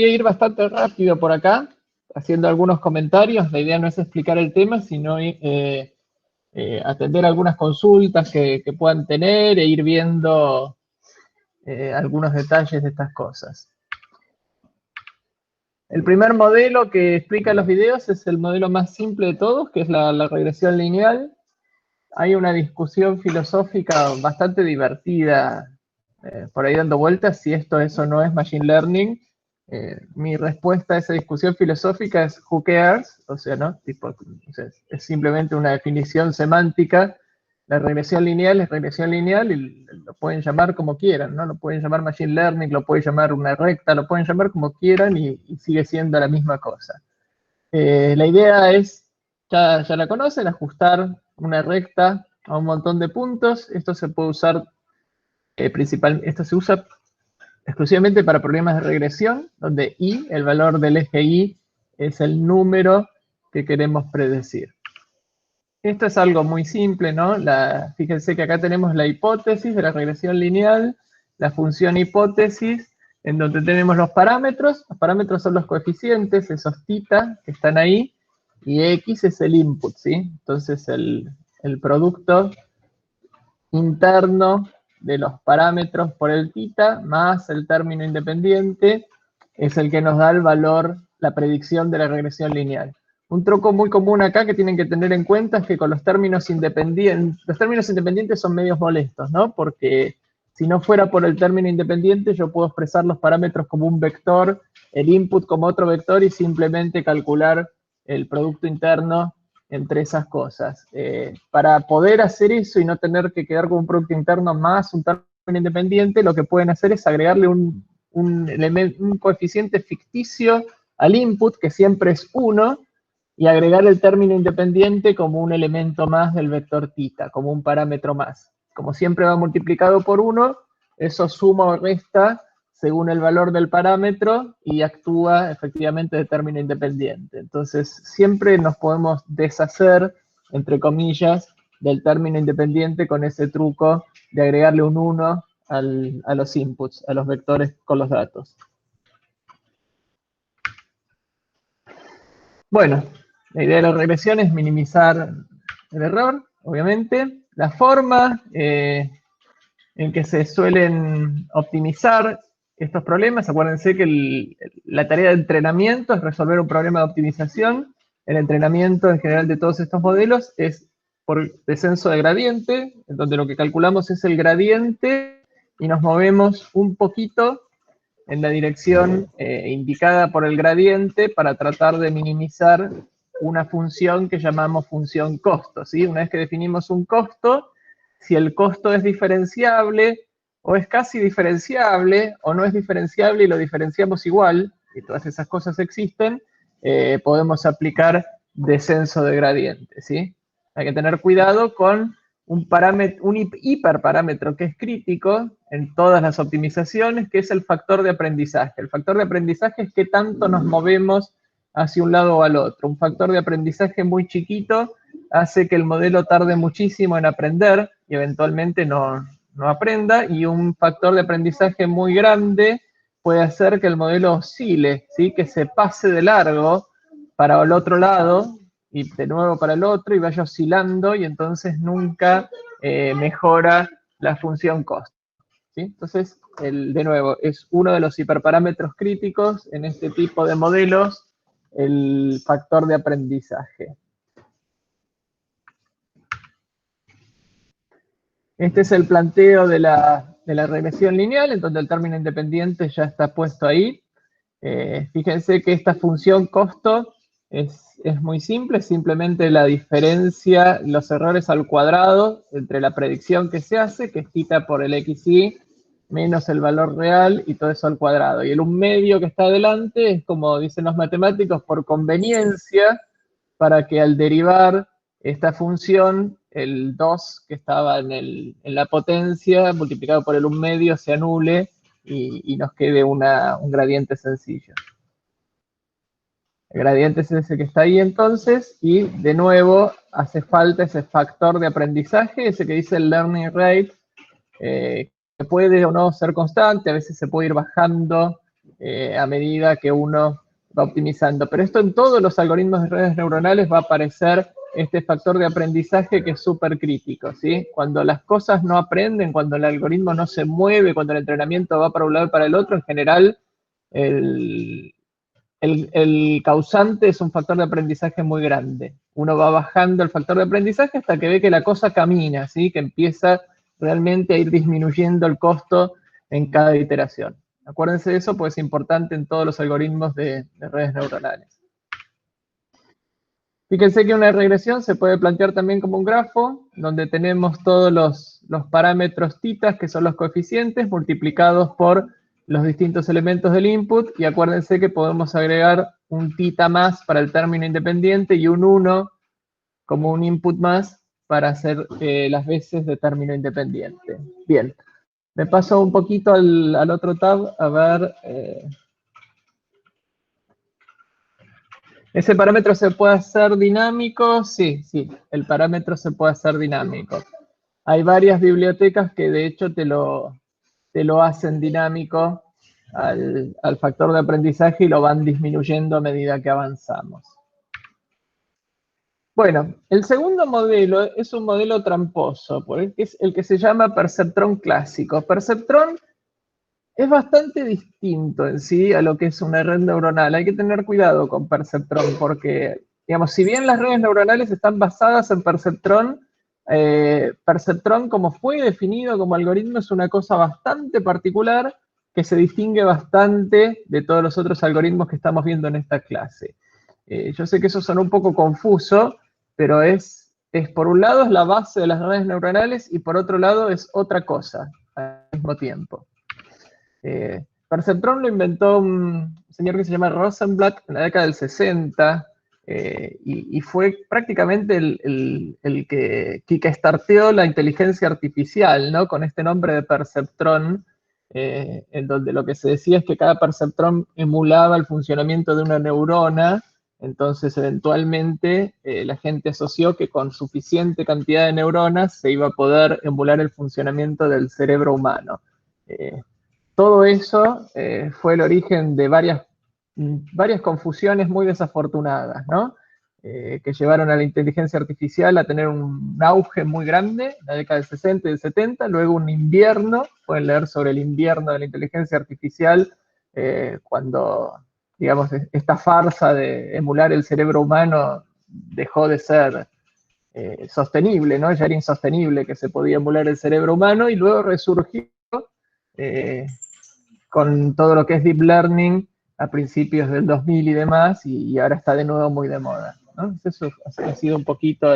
a ir bastante rápido por acá, haciendo algunos comentarios. La idea no es explicar el tema, sino atender algunas consultas que puedan tener e ir viendo algunos detalles de estas cosas. El primer modelo que explica los videos es el modelo más simple de todos, que es la regresión lineal. Hay una discusión filosófica bastante divertida por ahí dando vueltas si esto es o no es Machine Learning. Mi respuesta a esa discusión filosófica es who cares, o sea, ¿no? Tipo, o sea, es simplemente una definición semántica. La regresión lineal es regresión lineal y lo pueden llamar como quieran, ¿no? Lo pueden llamar Machine Learning, lo pueden llamar una recta, lo pueden llamar como quieran y sigue siendo la misma cosa. La idea es, ya la conocen, ajustar una recta a un montón de puntos. Esto se puede usar esto se usa exclusivamente para problemas de regresión, donde i, el valor del eje y, es el número que queremos predecir. Esto es algo muy simple, ¿no? Fíjense que acá tenemos la hipótesis de la regresión lineal, la función hipótesis, en donde tenemos los parámetros son los coeficientes, esos θ que están ahí, y x es el input, ¿sí? Entonces el producto interno de los parámetros por el θ más el término independiente es el que nos da el valor, la predicción de la regresión lineal. Un truco muy común acá que tienen que tener en cuenta es que con los términos independientes son medios molestos, ¿no? Porque si no fuera por el término independiente, yo puedo expresar los parámetros como un vector, el input como otro vector y simplemente calcular el producto interno entre esas cosas. Para poder hacer eso y no tener que quedar con un producto interno más un término independiente, lo que pueden hacer es agregarle un coeficiente ficticio al input, que siempre es 1, y agregar el término independiente como un elemento más del vector θ, como un parámetro más. Como siempre va multiplicado por 1, eso suma o resta según el valor del parámetro y actúa efectivamente de término independiente. Entonces, siempre nos podemos deshacer, entre comillas, del término independiente con ese truco de agregarle un 1 a los inputs, a los vectores con los datos. Bueno, la idea de la regresión es minimizar el error, obviamente. La forma en que se suelen optimizar estos problemas, acuérdense que la tarea de entrenamiento es resolver un problema de optimización. El entrenamiento en general de todos estos modelos es por descenso de gradiente, en donde lo que calculamos es el gradiente y nos movemos un poquito en la dirección indicada por el gradiente para tratar de minimizar una función que llamamos función costo, ¿sí? Una vez que definimos un costo, si el costo es diferenciable o es casi diferenciable o no es diferenciable y lo diferenciamos igual, y todas esas cosas existen, podemos aplicar descenso de gradiente, ¿sí? Hay que tener cuidado con un hiperparámetro que es crítico en todas las optimizaciones, que es el factor de aprendizaje. El factor de aprendizaje es qué tanto nos movemos hacia un lado o al otro. Un factor de aprendizaje muy chiquito hace que el modelo tarde muchísimo en aprender y eventualmente no aprenda, y un factor de aprendizaje muy grande puede hacer que el modelo oscile, ¿sí? Que se pase de largo para el otro lado y de nuevo para el otro y vaya oscilando y entonces nunca mejora la función costo, ¿sí? Entonces, de nuevo, es uno de los hiperparámetros críticos en este tipo de modelos, el factor de aprendizaje. Este es el planteo de la regresión lineal, en donde el término independiente ya está puesto ahí. Fíjense que esta función costo es muy simple, simplemente la diferencia, los errores al cuadrado entre la predicción que se hace, que es θ por el xy, menos el valor real y todo eso al cuadrado. Y el 1/2 que está adelante es, como dicen los matemáticos, por conveniencia, para que al derivar esta función, el 2 que estaba en la potencia, multiplicado por el 1/2, se anule y nos quede un gradiente sencillo. El gradiente es ese que está ahí entonces, y de nuevo hace falta ese factor de aprendizaje, ese que dice el learning rate, que puede o no ser constante, a veces se puede ir bajando a medida que uno va optimizando. Pero esto en todos los algoritmos de redes neuronales va a aparecer este factor de aprendizaje que es súper crítico, ¿sí? Cuando las cosas no aprenden, cuando el algoritmo no se mueve, cuando el entrenamiento va para un lado y para el otro, en general el causante es un factor de aprendizaje muy grande. Uno va bajando el factor de aprendizaje hasta que ve que la cosa camina, ¿sí? Que empieza realmente a ir disminuyendo el costo en cada iteración. Acuérdense de eso, pues es importante en todos los algoritmos de redes neuronales. Fíjense que una regresión se puede plantear también como un grafo, donde tenemos todos los parámetros titas, que son los coeficientes, multiplicados por los distintos elementos del input, y acuérdense que podemos agregar un tita más para el término independiente y un 1 como un input más para hacer las veces de término independiente. Bien, me paso un poquito al otro tab a ver... ¿Ese parámetro se puede hacer dinámico? Sí, el parámetro se puede hacer dinámico. Hay varias bibliotecas que de hecho te lo hacen dinámico al factor de aprendizaje y lo van disminuyendo a medida que avanzamos. Bueno, el segundo modelo es un modelo tramposo, porque es el que se llama perceptrón clásico. Perceptrón es bastante distinto en sí a lo que es una red neuronal. Hay que tener cuidado con perceptrón porque, digamos, si bien las redes neuronales están basadas en perceptrón, perceptrón como fue definido como algoritmo es una cosa bastante particular que se distingue bastante de todos los otros algoritmos que estamos viendo en esta clase. Yo sé que eso suena un poco confuso, pero es por un lado es la base de las redes neuronales y por otro lado es otra cosa al mismo tiempo. Perceptrón lo inventó un señor que se llama Rosenblatt en la década del 60 y fue prácticamente el que kickstarteó la inteligencia artificial, ¿no? Con este nombre de perceptrón, en donde lo que se decía es que cada perceptrón emulaba el funcionamiento de una neurona. Entonces, eventualmente, la gente asoció que con suficiente cantidad de neuronas se iba a poder emular el funcionamiento del cerebro humano. Todo eso fue el origen de varias confusiones muy desafortunadas, ¿no? Que llevaron a la inteligencia artificial a tener un auge muy grande en la década del 60 y del 70, luego un invierno, pueden leer sobre el invierno de la inteligencia artificial, cuando, digamos, esta farsa de emular el cerebro humano dejó de ser sostenible, ¿no? Ya era insostenible que se podía emular el cerebro humano y luego resurgió con todo lo que es Deep Learning a principios del 2000 y demás, y ahora está de nuevo muy de moda, ¿no? Eso ha sido un poquito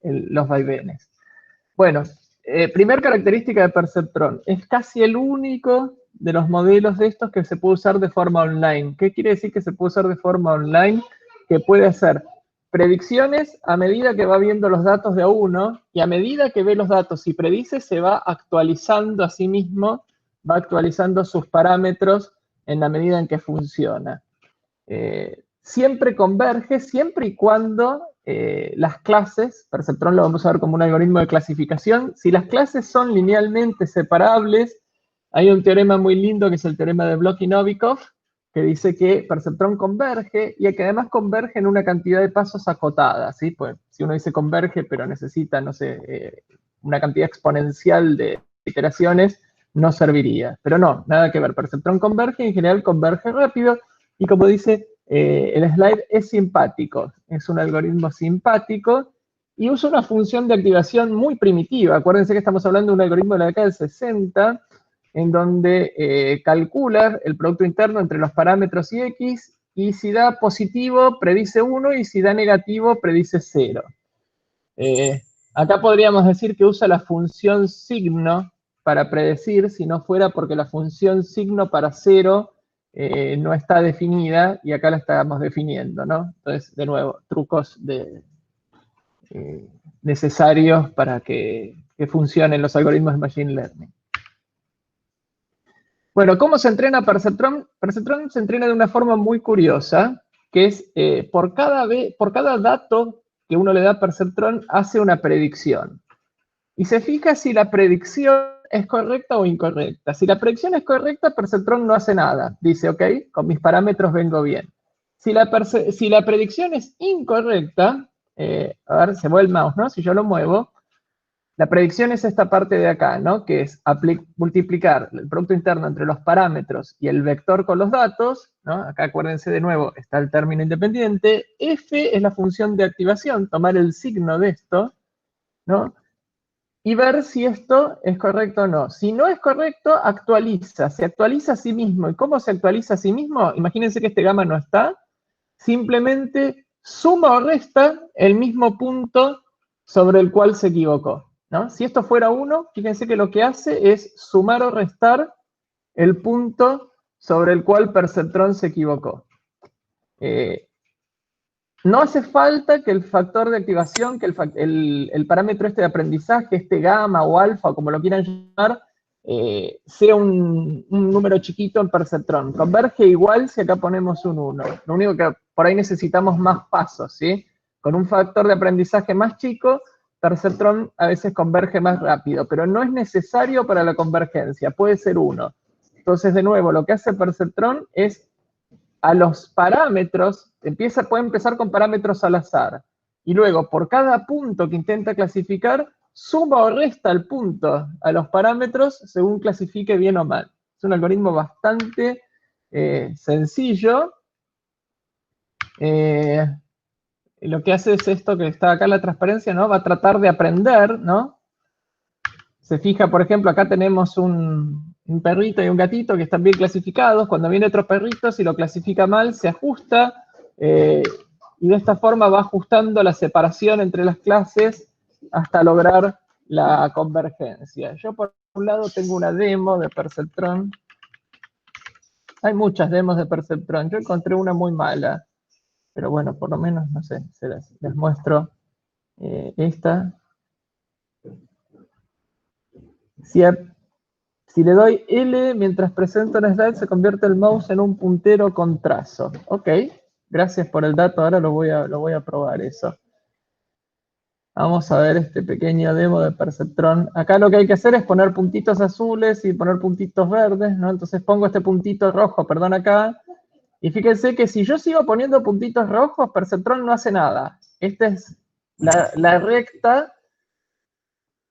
los vaivenes. Bueno, primer característica de perceptrón, es casi el único de los modelos de estos que se puede usar de forma online. ¿Qué quiere decir que se puede usar de forma online? Que puede hacer predicciones a medida que va viendo los datos de a uno, y a medida que ve los datos y predice, se va actualizando a sí mismo, va actualizando sus parámetros en la medida en que funciona. Siempre converge, siempre y cuando las clases, perceptrón lo vamos a ver como un algoritmo de clasificación, si las clases son linealmente separables, hay un teorema muy lindo que es el teorema de Bloch y Novikov, que dice que perceptrón converge y que además converge en una cantidad de pasos acotada, ¿sí? Pues si uno dice converge, pero necesita, no sé, una cantidad exponencial de iteraciones, no serviría. Pero no, nada que ver. Perceptrón converge y en general converge rápido y como dice el slide, es simpático. Es un algoritmo simpático y usa una función de activación muy primitiva. Acuérdense que estamos hablando de un algoritmo de la década del 60, en donde calcula el producto interno entre los parámetros y x, y si da positivo, predice 1, y si da negativo, predice 0. Acá podríamos decir que usa la función signo para predecir, si no fuera porque la función signo para 0 no está definida, y acá la estamos definiendo, ¿no? Entonces, de nuevo, trucos necesarios para que funcionen los algoritmos de Machine Learning. Bueno, ¿cómo se entrena Perceptrón? Perceptrón se entrena de una forma muy curiosa, que es por cada dato que uno le da a Perceptrón, hace una predicción. Y se fija si la predicción es correcta o incorrecta. Si la predicción es correcta, perceptrón no hace nada. Dice, ok, con mis parámetros vengo bien. Si la predicción es incorrecta, a ver, se mueve el mouse, ¿no? Si yo lo muevo, la predicción es esta parte de acá, ¿no? Que es multiplicar el producto interno entre los parámetros y el vector con los datos, ¿no? Acá acuérdense de nuevo, está el término independiente. F es la función de activación, tomar el signo de esto, ¿no? Y ver si esto es correcto o no. Si no es correcto, actualiza. Se actualiza a sí mismo. ¿Y cómo se actualiza a sí mismo? Imagínense que este gamma no está. Simplemente suma o resta el mismo punto sobre el cual se equivocó, ¿no? Si esto fuera 1, fíjense que lo que hace es sumar o restar el punto sobre el cual perceptrón se equivocó. No hace falta que el factor de activación, que el parámetro este de aprendizaje, este gamma o alfa, o como lo quieran llamar, sea un número chiquito en perceptrón. Converge igual si acá ponemos un 1. Lo único que por ahí necesitamos más pasos, ¿sí? Con un factor de aprendizaje más chico, perceptrón a veces converge más rápido, pero no es necesario para la convergencia, puede ser 1. Entonces, de nuevo, lo que hace perceptrón es a los parámetros, puede empezar con parámetros al azar, y luego por cada punto que intenta clasificar, suma o resta el punto a los parámetros según clasifique bien o mal. Es un algoritmo bastante sencillo. Lo que hace es esto que está acá en la transparencia, ¿no? Va a tratar de aprender, ¿no? Se fija, por ejemplo, acá tenemos un perrito y un gatito que están bien clasificados. Cuando viene otro perrito, si lo clasifica mal, se ajusta. Y de esta forma va ajustando la separación entre las clases hasta lograr la convergencia. Yo, por un lado, tengo una demo de perceptrón. Hay muchas demos de perceptrón. Yo encontré una muy mala. Pero bueno, por lo menos, no sé, les muestro esta. Si le doy L mientras presento un slide, se convierte el mouse en un puntero con trazo. Ok, gracias por el dato, ahora lo voy a probar eso. Vamos a ver este pequeño demo de perceptrón. Acá lo que hay que hacer es poner puntitos azules y poner puntitos verdes, ¿no? Entonces pongo este puntito rojo, perdón, acá. Y fíjense que si yo sigo poniendo puntitos rojos, perceptrón no hace nada. Esta es la recta,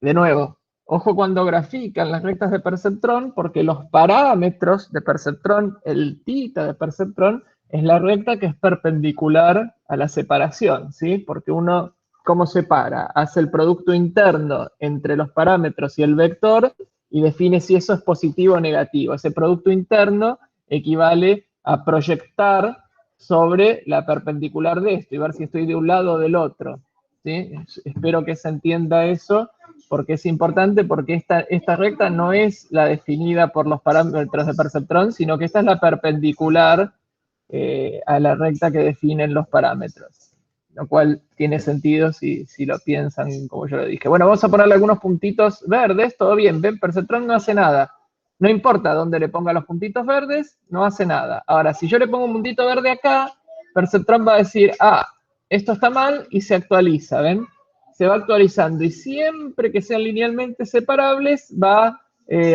de nuevo. Ojo cuando grafican las rectas de perceptrón, porque los parámetros de perceptrón, el θ de perceptrón, es la recta que es perpendicular a la separación, ¿sí? Porque uno, ¿cómo separa? Hace el producto interno entre los parámetros y el vector y define si eso es positivo o negativo. Ese producto interno equivale a proyectar sobre la perpendicular de esto y ver si estoy de un lado o del otro, ¿sí? Espero que se entienda eso, porque es importante, porque esta recta no es la definida por los parámetros de perceptrón, sino que esta es la perpendicular a la recta que definen los parámetros, lo cual tiene sentido si lo piensan como yo lo dije. Bueno, vamos a ponerle algunos puntitos verdes, todo bien, ven, perceptrón no hace nada. No importa dónde le ponga los puntitos verdes, no hace nada. Ahora, si yo le pongo un puntito verde acá, perceptrón va a decir, ah, esto está mal, y se actualiza, ¿ven? Se va actualizando y siempre que sean linealmente separables va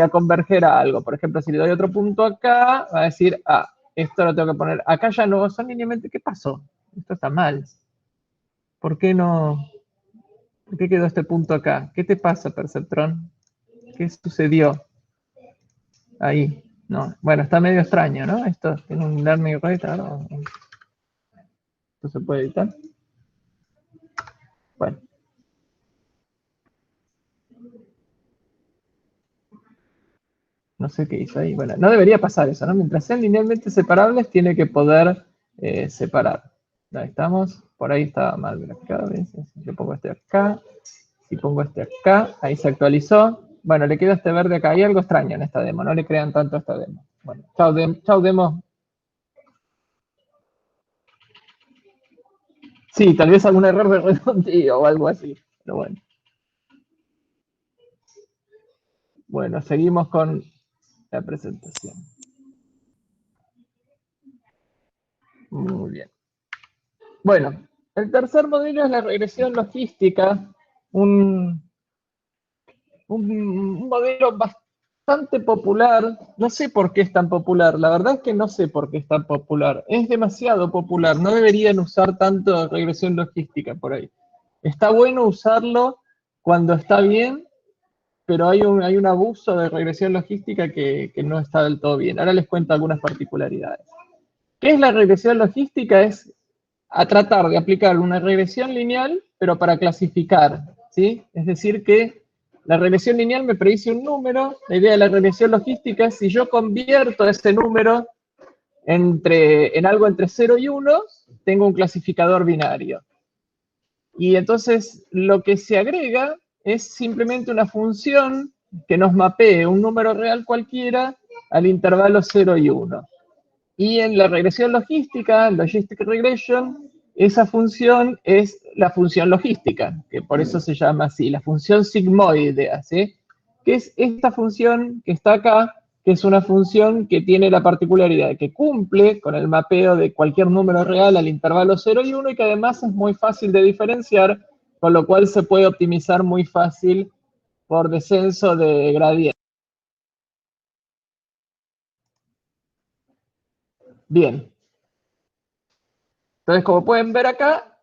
a converger a algo. Por ejemplo, si le doy otro punto acá, va a decir, ah, esto lo tengo que poner. Acá ya no son linealmente. ¿Qué pasó? Esto está mal. ¿Por qué no? ¿Por qué quedó este punto acá? ¿Qué te pasa, perceptrón? ¿Qué sucedió ahí? No, bueno, está medio extraño, ¿no? Esto tiene un learn medio reta, ¿no? Esto se puede editar. Bueno. No sé qué hizo ahí. Bueno, no debería pasar eso, ¿no? Mientras sean linealmente separables, tiene que poder separar. Ahí estamos. Por ahí estaba mal graficado. Si yo pongo este acá, si pongo este acá, ahí se actualizó. Bueno, le queda este verde acá. Hay algo extraño en esta demo. No le crean tanto a esta demo. Bueno, chau demo. Sí, tal vez algún error de redondeo o algo así. Pero bueno. Bueno, seguimos con la presentación. Muy bien. Bueno, el tercer modelo es la regresión logística, un un modelo bastante popular. No sé por qué es tan popular, la verdad es que no sé por qué es tan popular. Es demasiado popular, no deberían usar tanto regresión logística por ahí. Está bueno usarlo cuando está bien, pero hay un abuso de regresión logística que no está del todo bien. Ahora les cuento algunas particularidades. ¿Qué es la regresión logística? Es a tratar de aplicar una regresión lineal, pero para clasificar, ¿sí? Es decir, que la regresión lineal me predice un número. La idea de la regresión logística es si yo convierto ese número en algo entre 0 y 1, tengo un clasificador binario. Y entonces lo que se agrega es simplemente una función que nos mapee un número real cualquiera al intervalo 0 y 1. Y en la regresión logística, Logistic Regression, esa función es la función logística, que por eso se llama así, la función sigmoidea, ¿sí? Que es esta función que está acá, que es una función que tiene la particularidad de que cumple con el mapeo de cualquier número real al intervalo 0 y 1 y que además es muy fácil de diferenciar, con lo cual se puede optimizar muy fácil por descenso de gradiente. Bien, entonces como pueden ver acá,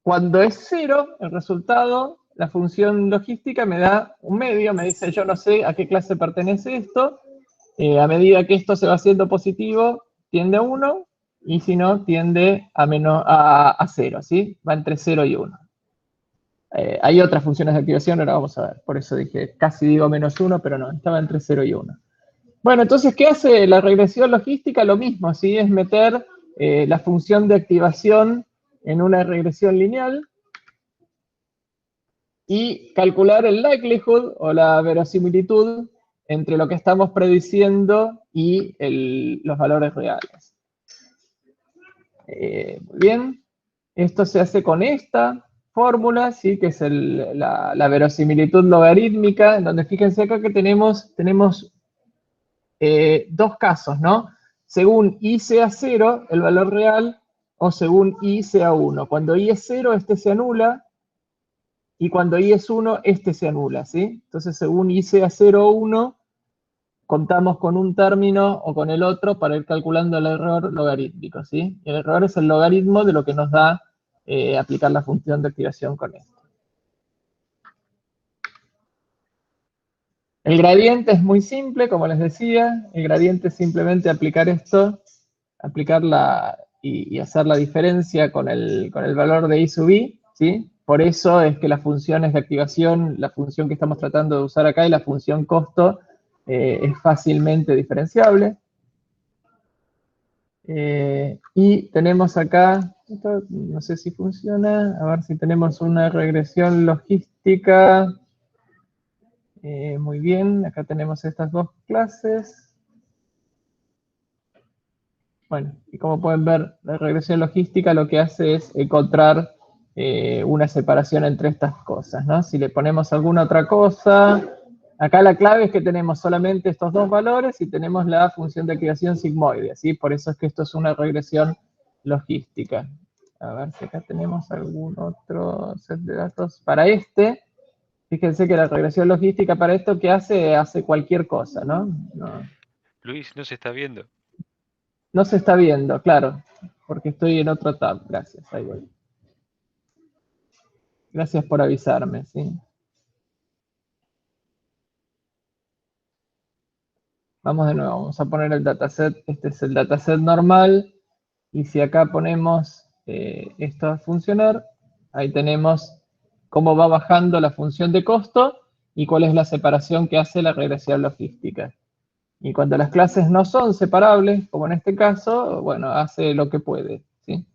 cuando es 0, el resultado, la función logística me da un medio, me dice yo no sé a qué clase pertenece esto, a medida que esto se va haciendo positivo, tiende a 1, y si no, tiende a 0, ¿sí? Va entre 0 y 1. Hay otras funciones de activación, ahora vamos a ver, por eso dije, casi digo -1, pero no, estaba entre 0 y 1. Bueno, entonces, ¿qué hace la regresión logística? Lo mismo, ¿sí? Es meter la función de activación en una regresión lineal y calcular el likelihood o la verosimilitud entre lo que estamos prediciendo y los valores reales. Muy bien, esto se hace con esta fórmula, ¿sí? Que es la verosimilitud logarítmica, en donde fíjense acá que tenemos dos casos, ¿no? Según i sea 0, el valor real, o según i sea 1. Cuando i es 0, este se anula, y cuando i es 1, este se anula, ¿sí? Entonces, según i sea 0 o 1, contamos con un término o con el otro para ir calculando el error logarítmico, ¿sí? El error es el logaritmo de lo que nos da aplicar la función de activación con esto. El gradiente es muy simple, como les decía. El gradiente es simplemente aplicar esto, aplicarla y hacer la diferencia con el valor de i sub i, ¿sí? Por eso es que las funciones de activación, la función que estamos tratando de usar acá y la función costo, es fácilmente diferenciable. Y tenemos acá, esto no sé si funciona, a ver si tenemos una regresión logística. Muy bien, acá tenemos estas dos clases. Bueno, y como pueden ver, la regresión logística lo que hace es encontrar una separación entre estas cosas, ¿no? Si le ponemos alguna otra cosa, acá la clave es que tenemos solamente estos dos valores y tenemos la función de activación sigmoide, ¿sí? Por eso es que esto es una regresión logística. A ver si acá tenemos algún otro set de datos para este. Fíjense que la regresión logística para esto que hace cualquier cosa, ¿no? Luis, no se está viendo. No se está viendo, claro, porque estoy en otro tab. Gracias, ahí voy. Gracias por avisarme, ¿sí? Vamos de nuevo, vamos a poner el dataset. Este es el dataset normal. Y si acá ponemos esto a funcionar, ahí tenemos cómo va bajando la función de costo y cuál es la separación que hace la regresión logística. Y cuando las clases no son separables, como en este caso, bueno, hace lo que puede, ¿sí?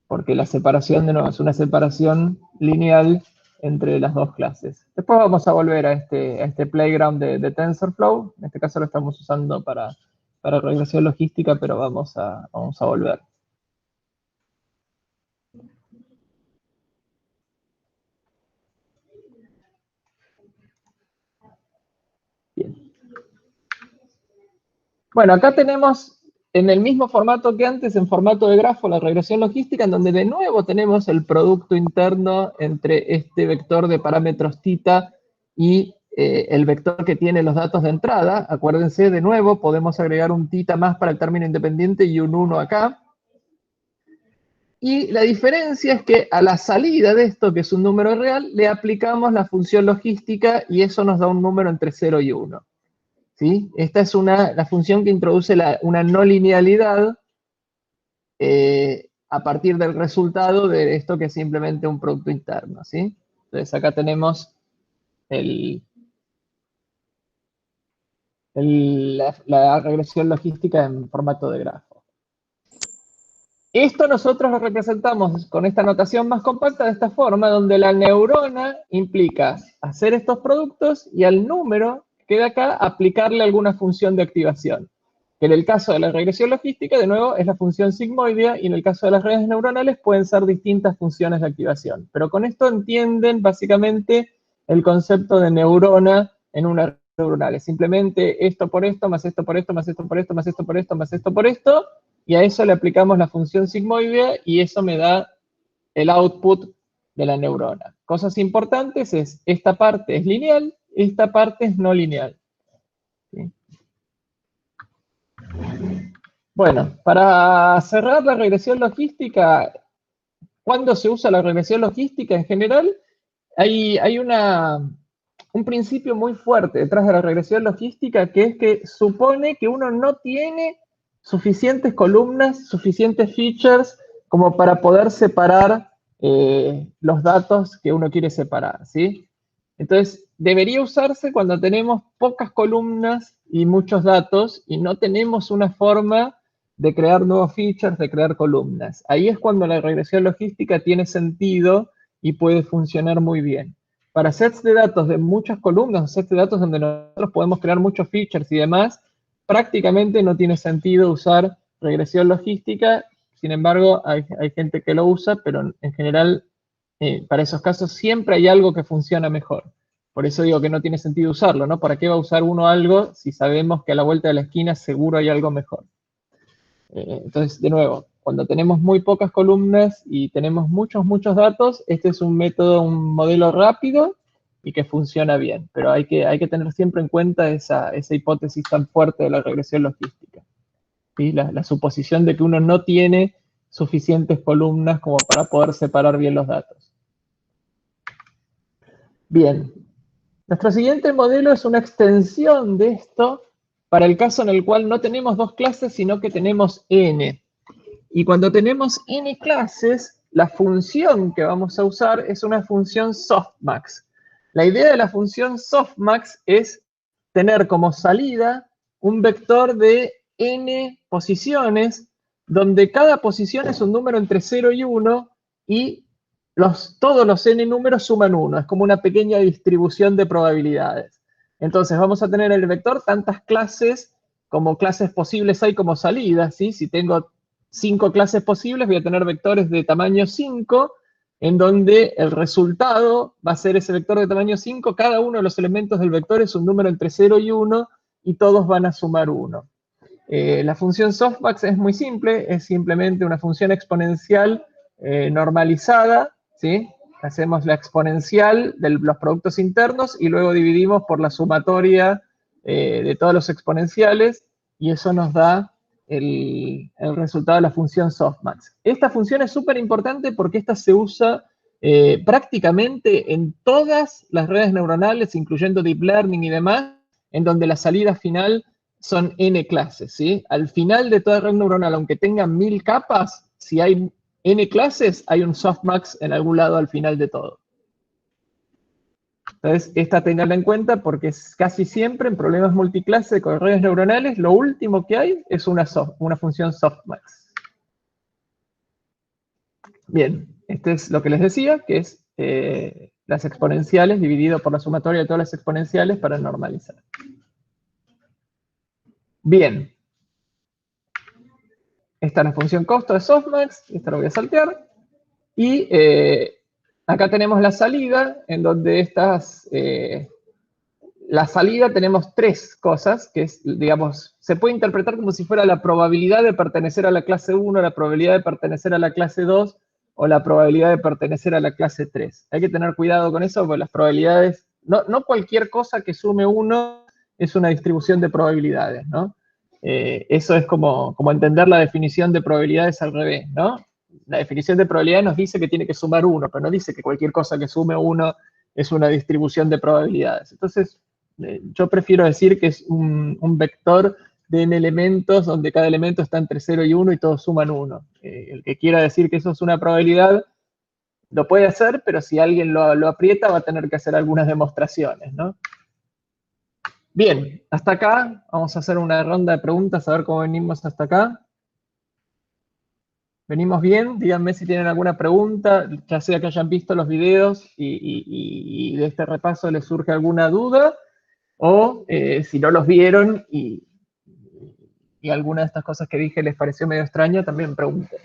Porque la separación, de nuevo, es una separación lineal entre las dos clases. Después vamos a volver a este playground de TensorFlow. En este caso lo estamos usando para regresión logística, pero vamos a volver. Bien. Bueno, acá tenemos en el mismo formato que antes, en formato de grafo, la regresión logística, en donde de nuevo tenemos el producto interno entre este vector de parámetros θ y el vector que tiene los datos de entrada. Acuérdense, de nuevo, podemos agregar un tita más para el término independiente y un 1 acá. Y la diferencia es que a la salida de esto, que es un número real, le aplicamos la función logística y eso nos da un número entre 0 y 1. ¿Sí? Esta es la función que introduce una no linealidad a partir del resultado de esto que es simplemente un producto interno. ¿Sí? Entonces acá tenemos la regresión logística en formato de grafo. Esto nosotros lo representamos con esta notación más compacta de esta forma, donde la neurona implica hacer estos productos y al número que queda acá aplicarle alguna función de activación. Que en el caso de la regresión logística, de nuevo, es la función sigmoidea, y en el caso de las redes neuronales pueden ser distintas funciones de activación. Pero con esto entienden básicamente el concepto de neurona en una red neuronal. Es simplemente esto por esto, más esto por esto, más esto por esto, más esto por esto, más esto por esto, y a eso le aplicamos la función sigmoidea y eso me da el output de la neurona. Cosas importantes es, esta parte es lineal, esta parte es no lineal. ¿Sí? Bueno, para cerrar la regresión logística, ¿cuándo se usa la regresión logística en general? Hay un principio muy fuerte detrás de la regresión logística, que es que supone que uno no tiene suficientes columnas, suficientes features, como para poder separar los datos que uno quiere separar, ¿sí? Entonces, debería usarse cuando tenemos pocas columnas y muchos datos y no tenemos una forma de crear nuevos features, de crear columnas. Ahí es cuando la regresión logística tiene sentido y puede funcionar muy bien. Para sets de datos de muchas columnas, sets de datos donde nosotros podemos crear muchos features y demás, prácticamente no tiene sentido usar regresión logística. Sin embargo, hay gente que lo usa, pero en general, para esos casos siempre hay algo que funciona mejor. Por eso digo que no tiene sentido usarlo, ¿no? ¿Para qué va a usar uno algo si sabemos que a la vuelta de la esquina seguro hay algo mejor? Entonces, de nuevo, cuando tenemos muy pocas columnas y tenemos muchos datos, este es un método, un modelo rápido y que funciona bien. Pero hay que tener siempre en cuenta esa hipótesis tan fuerte de la regresión logística. ¿Sí? La suposición de que uno no tiene suficientes columnas como para poder separar bien los datos. Bien. Nuestro siguiente modelo es una extensión de esto para el caso en el cual no tenemos dos clases, sino que tenemos n. Y cuando tenemos n clases, la función que vamos a usar es una función softmax. La idea de la función softmax es tener como salida un vector de n posiciones, donde cada posición es un número entre 0 y 1, y todos los n números suman 1. Es como una pequeña distribución de probabilidades. Entonces vamos a tener el vector tantas clases como clases posibles hay como salidas, ¿sí? Si tengo 5 clases posibles, voy a tener vectores de tamaño 5, en donde el resultado va a ser ese vector de tamaño 5. Cada uno de los elementos del vector es un número entre 0 y 1, y todos van a sumar 1. La función softmax es muy simple, es simplemente una función exponencial normalizada, ¿sí? Hacemos la exponencial de los productos internos y luego dividimos por la sumatoria de todos los exponenciales, y eso nos da el resultado de la función softmax. Esta función es súper importante porque esta se usa prácticamente en todas las redes neuronales, incluyendo deep learning y demás, en donde la salida final son n clases, ¿sí? Al final de toda red neuronal, aunque tenga 1000 capas, si hay n clases, hay un softmax en algún lado al final de todo. Entonces, esta tenganla en cuenta porque es casi siempre en problemas multiclase con redes neuronales, lo último que hay es una función softmax. Bien, este es lo que les decía, que es las exponenciales dividido por la sumatoria de todas las exponenciales para normalizar. Bien. Esta es la función costo de softmax, esta lo voy a saltear. Y acá tenemos la salida, en donde la salida tenemos tres cosas, que es, digamos, se puede interpretar como si fuera la probabilidad de pertenecer a la clase 1, la probabilidad de pertenecer a la clase 2, o la probabilidad de pertenecer a la clase 3. Hay que tener cuidado con eso, porque las probabilidades no cualquier cosa que sume 1 es una distribución de probabilidades, ¿no? Eso es como entender la definición de probabilidades al revés, ¿no? La definición de probabilidad nos dice que tiene que sumar 1, pero no dice que cualquier cosa que sume 1 es una distribución de probabilidades. Entonces, yo prefiero decir que es un vector de n elementos donde cada elemento está entre 0 y 1 y todos suman 1. El que quiera decir que eso es una probabilidad lo puede hacer, pero si alguien lo aprieta va a tener que hacer algunas demostraciones, ¿no? Bien, hasta acá vamos a hacer una ronda de preguntas, a ver cómo venimos hasta acá. ¿Venimos bien? Díganme si tienen alguna pregunta, ya sea que hayan visto los videos y de este repaso les surge alguna duda, o si no los vieron y alguna de estas cosas que dije les pareció medio extraña, también pregunten.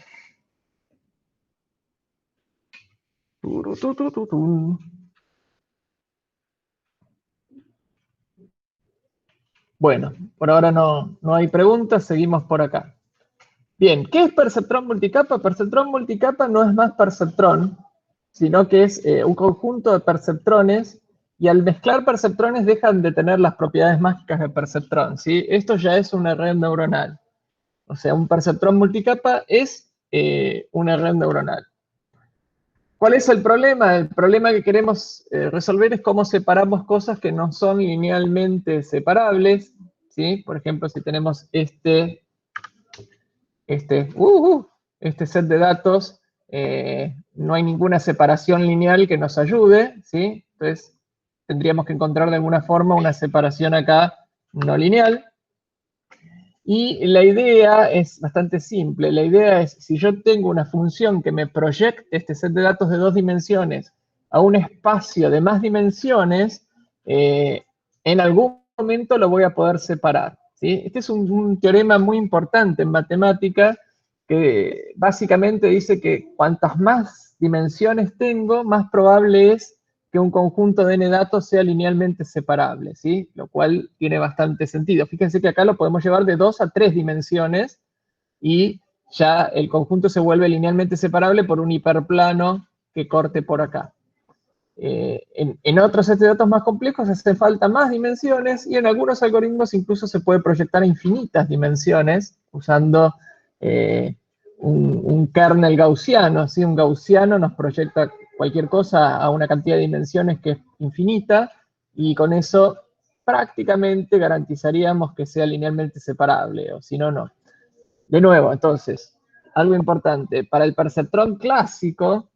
Bueno, por ahora no hay preguntas, seguimos por acá. Bien, ¿qué es perceptrón multicapa? Perceptrón multicapa no es más perceptrón, sino que es un conjunto de perceptrones, y al mezclar perceptrones dejan de tener las propiedades mágicas de perceptrón, ¿sí? Esto ya es una red neuronal. O sea, un perceptrón multicapa es una red neuronal. ¿Cuál es el problema? El problema que queremos resolver es cómo separamos cosas que no son linealmente separables, ¿sí? Por ejemplo, si tenemos este set de datos, no hay ninguna separación lineal que nos ayude, ¿sí? Entonces, tendríamos que encontrar de alguna forma una separación acá no lineal. Y la idea es bastante simple. La idea es, si yo tengo una función que me proyecte este set de datos de 2 dimensiones a un espacio de más dimensiones, en algún momento lo voy a poder separar, ¿sí? Este es un teorema muy importante en matemática que básicamente dice que cuantas más dimensiones tengo, más probable es que un conjunto de n datos sea linealmente separable, ¿sí? Lo cual tiene bastante sentido. Fíjense que acá lo podemos llevar de 2 a 3 dimensiones y ya el conjunto se vuelve linealmente separable por un hiperplano que corte por acá. En otros sets de datos más complejos hace falta más dimensiones y en algunos algoritmos incluso se puede proyectar a infinitas dimensiones usando un kernel gaussiano, ¿sí? Un gaussiano nos proyecta cualquier cosa a una cantidad de dimensiones que es infinita y con eso prácticamente garantizaríamos que sea linealmente separable, o si no, no. De nuevo, entonces, algo importante, para el perceptrón clásico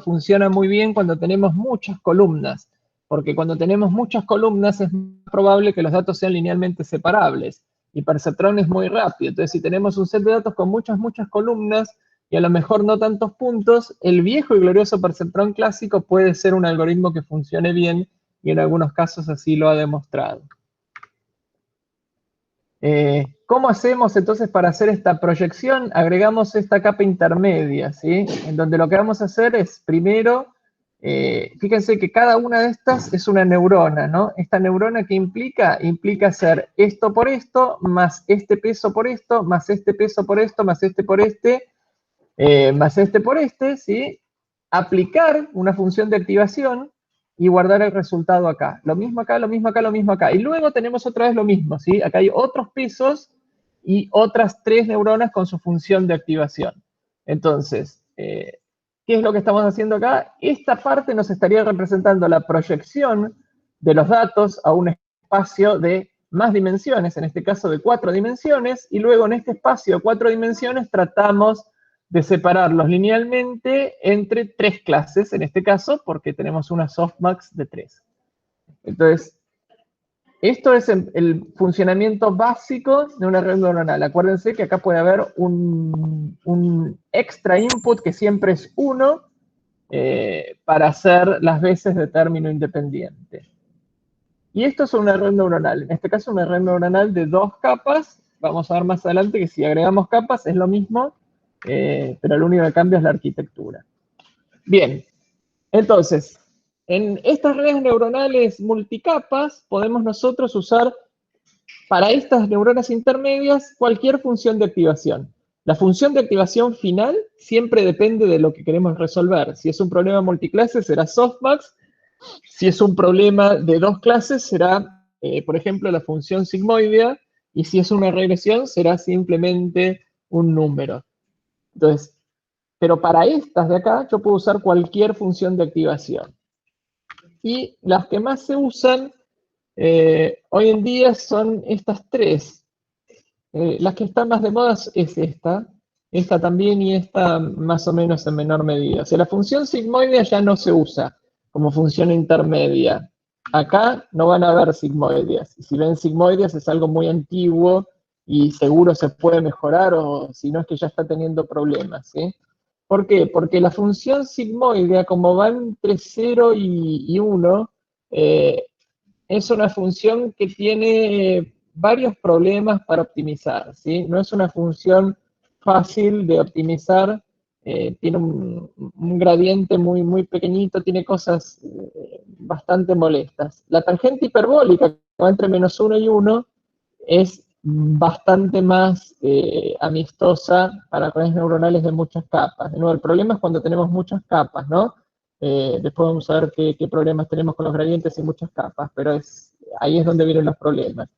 funciona muy bien cuando tenemos muchas columnas, porque cuando tenemos muchas columnas es más probable que los datos sean linealmente separables, y perceptrón es muy rápido. Entonces, si tenemos un set de datos con muchas columnas, y a lo mejor no tantos puntos, el viejo y glorioso perceptrón clásico puede ser un algoritmo que funcione bien, y en algunos casos así lo ha demostrado. ¿Cómo hacemos entonces para hacer esta proyección? Agregamos esta capa intermedia, ¿sí? En donde lo que vamos a hacer es, primero, fíjense que cada una de estas es una neurona, ¿no? Esta neurona, ¿qué implica? Implica hacer esto por esto, más este peso por esto, más este peso por esto, más este por este, más este por este, ¿sí? Aplicar una función de activación y guardar el resultado acá. Lo mismo acá, lo mismo acá, lo mismo acá. Y luego tenemos otra vez lo mismo, ¿sí? Acá hay otros pesos y otras 3 neuronas con su función de activación. Entonces, ¿qué es lo que estamos haciendo acá? Esta parte nos estaría representando la proyección de los datos a un espacio de más dimensiones, en este caso de 4 dimensiones, y luego en este espacio de 4 dimensiones tratamos de separarlos linealmente entre 3 clases, en este caso, porque tenemos una softmax de 3. Entonces, esto es el funcionamiento básico de una red neuronal. Acuérdense que acá puede haber un extra input que siempre es 1 para hacer las veces de término independiente. Y esto es una red neuronal. En este caso, una red neuronal de 2 capas. Vamos a ver más adelante que si agregamos capas es lo mismo, pero lo único que cambia es la arquitectura. Bien, entonces, en estas redes neuronales multicapas podemos nosotros usar para estas neuronas intermedias cualquier función de activación. La función de activación final siempre depende de lo que queremos resolver. Si es un problema multiclase será softmax, Si es un problema de dos clases, será, por ejemplo, la función sigmoidea, y si es una regresión, será simplemente un número. Entonces, pero para estas de acá, yo puedo usar cualquier función de activación. Y las que más se usan hoy en día son estas tres. Las que están más de moda es esta también y esta más o menos en menor medida. O sea, la función sigmoidea ya no se usa como función intermedia. Acá no van a haber sigmoideas. Y si ven sigmoideas es algo muy antiguo y seguro se puede mejorar o si no es que ya está teniendo problemas, ¿sí? ¿Por qué? Porque la función sigmoidea, como va entre 0 y 1, es una función que tiene varios problemas para optimizar, ¿sí? No es una función fácil de optimizar, tiene un gradiente muy pequeñito, tiene cosas bastante molestas. La tangente hiperbólica, que va entre -1 y 1, es bastante más amistosa para redes neuronales de muchas capas. De nuevo, el problema es cuando tenemos muchas capas, ¿no? Después vamos a ver qué problemas tenemos con los gradientes y muchas capas, pero ahí es donde vienen los problemas.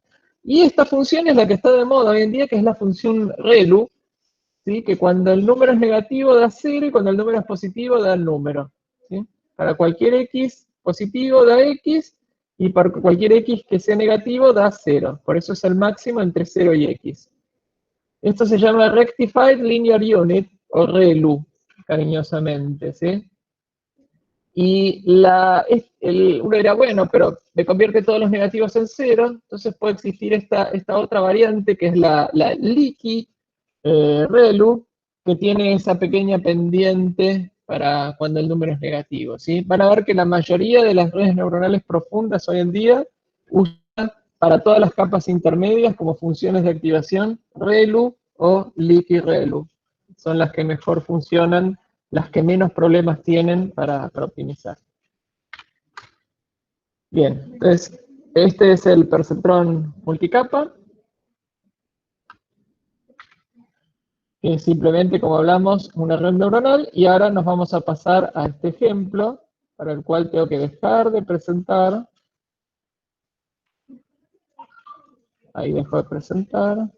Y esta función es la que está de moda hoy en día, que es la función ReLU, ¿sí? Que cuando el número es negativo da 0 y cuando el número es positivo da el número, ¿sí? Para cualquier x positivo da x y para cualquier x que sea negativo da 0. Por eso es el máximo entre 0 y x. Esto se llama Rectified Linear Unit, o ReLU, cariñosamente, ¿sí? Y uno dirá, bueno, pero me convierte todos los negativos en 0, entonces puede existir esta otra variante que es la leaky ReLU, que tiene esa pequeña pendiente para cuando el número es negativo, ¿sí? Van a ver que la mayoría de las redes neuronales profundas hoy en día usan para todas las capas intermedias como funciones de activación ReLU o leaky ReLU. Son las que mejor funcionan, las que menos problemas tienen para optimizar. Bien, entonces este es el perceptrón multicapa, que es simplemente, como hablamos, una red neuronal, y ahora nos vamos a pasar a este ejemplo, para el cual tengo que dejar de presentar. Ahí dejo de presentar.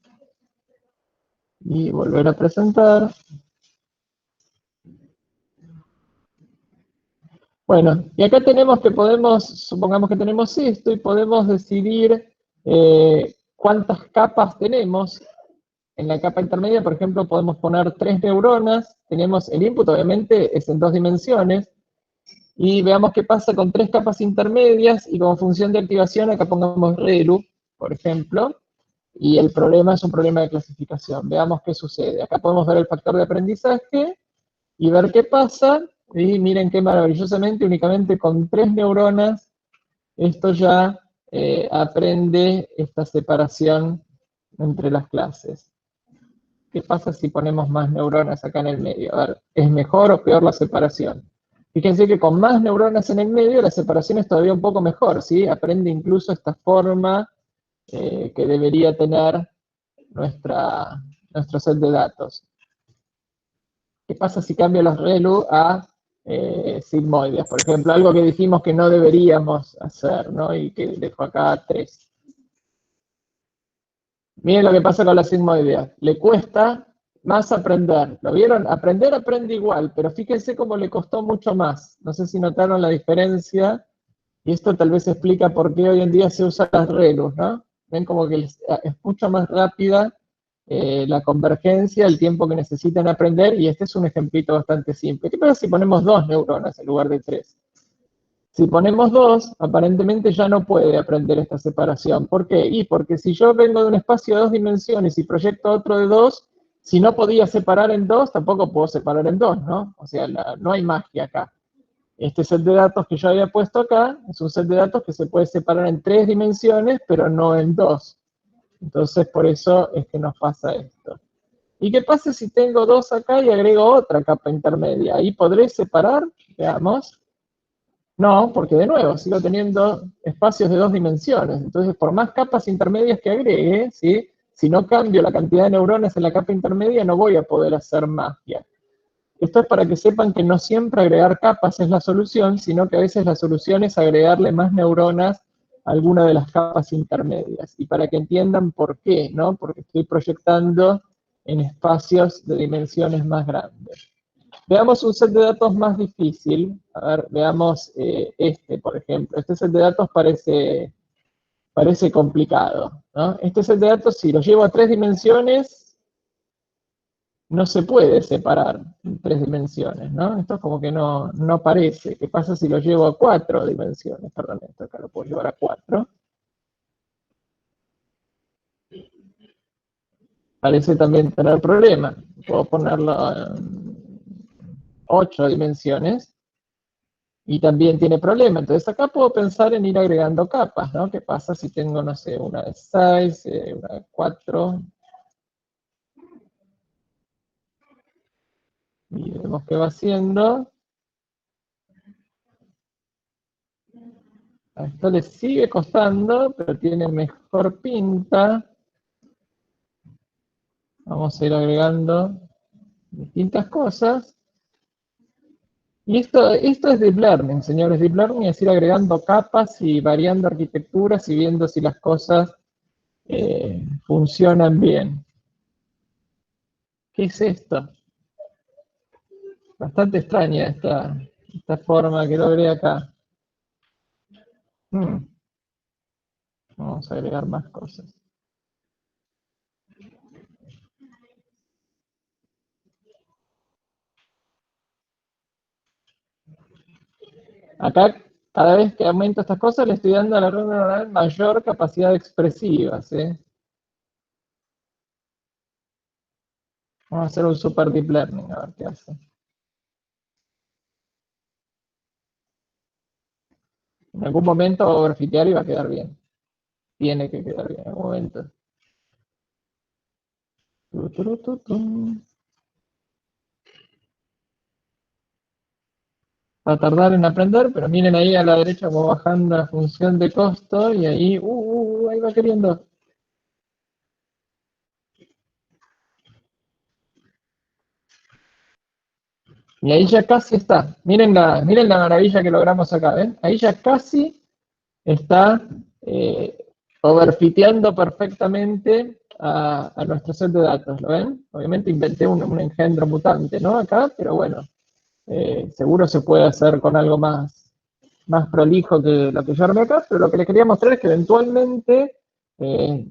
Y volver a presentar. Bueno, y acá tenemos que supongamos que tenemos esto, y podemos decidir cuántas capas tenemos. En la capa intermedia, por ejemplo, podemos poner 3 neuronas. Tenemos el input, obviamente, es en 2 dimensiones. Y veamos qué pasa con 3 capas intermedias, y como función de activación acá pongamos ReLU, por ejemplo, y el problema es un problema de clasificación. Veamos qué sucede. Acá podemos ver el factor de aprendizaje y ver qué pasa, y miren qué maravillosamente, únicamente con 3 neuronas, esto ya aprende esta separación entre las clases. ¿Qué pasa si ponemos más neuronas acá en el medio? A ver, ¿es mejor o peor la separación? Fíjense que con más neuronas en el medio, la separación es todavía un poco mejor, ¿sí? Aprende incluso esta forma que debería tener nuestro set de datos. ¿Qué pasa si cambio los ReLU a sigmoides? Por ejemplo, algo que dijimos que no deberíamos hacer, ¿no? Y que dejo acá 3. Miren lo que pasa con la sigmoidea. Le cuesta más aprender. ¿Lo vieron? Aprende igual, pero fíjense cómo le costó mucho más. No sé si notaron la diferencia, y esto tal vez explica por qué hoy en día se usan las ReLUs, ¿no? Ven como que es mucho más rápida la convergencia, el tiempo que necesitan aprender, y este es un ejemplito bastante simple. ¿Qué pasa si ponemos 2 neuronas en lugar de 3? Si ponemos 2, aparentemente ya no puede aprender esta separación. ¿Por qué? Y porque si yo vengo de un espacio de 2 dimensiones y proyecto otro de 2, si no podía separar en 2, tampoco puedo separar en 2, ¿no? O sea, no hay magia acá. Este set de datos que yo había puesto acá es un set de datos que se puede separar en 3 dimensiones, pero no en 2. Entonces, por eso es que nos pasa esto. ¿Y qué pasa si tengo 2 acá y agrego otra capa intermedia? ¿Ahí podré separar? Veamos. No, porque de nuevo, sigo teniendo espacios de 2 dimensiones. Entonces, por más capas intermedias que agregue, ¿sí? Si no cambio la cantidad de neuronas en la capa intermedia, no voy a poder hacer magia. Esto es para que sepan que no siempre agregar capas es la solución, sino que a veces la solución es agregarle más neuronas a alguna de las capas intermedias. Y para que entiendan por qué, ¿no? Porque estoy proyectando en espacios de dimensiones más grandes. Veamos un set de datos más difícil. A ver, veamos este, por ejemplo. Este set de datos parece complicado, ¿no? Este set de datos, si lo llevo a 3 dimensiones, no se puede separar en 3 dimensiones, ¿no? Esto es como que no aparece. ¿Qué pasa si lo llevo a 4 dimensiones? Perdón, esto acá lo puedo llevar a 4. Parece también tener problemas. Puedo ponerlo en 8 dimensiones y también tiene problema. Entonces acá puedo pensar en ir agregando capas, ¿no? ¿Qué pasa si tengo, no sé, una de 6, una de 4? Y vemos qué va haciendo. A esto le sigue costando, pero tiene mejor pinta. Vamos a ir agregando distintas cosas. Y esto es Deep Learning, señores. Deep Learning es ir agregando capas y variando arquitecturas y viendo si las cosas funcionan bien. ¿Qué es esto? Bastante extraña esta forma que logré acá. Vamos a agregar más cosas. Acá, cada vez que aumento estas cosas, le estoy dando a la red neuronal mayor capacidad expresiva, ¿sí? Vamos a hacer un super deep learning, a ver qué hace. En algún momento va a overfitear y va a quedar bien. Tiene que quedar bien en algún momento. Va a tardar en aprender, pero miren ahí a la derecha como bajando la función de costo y ahí, ahí va queriendo. Y ahí ya casi está. Miren la maravilla que logramos acá, ¿ven? Ahí ya casi está overfiteando perfectamente a nuestro set de datos, ¿lo ven? Obviamente inventé un engendro mutante, ¿no? Acá, pero bueno, seguro se puede hacer con algo más prolijo que lo que yo armé acá, pero lo que les quería mostrar es que eventualmente,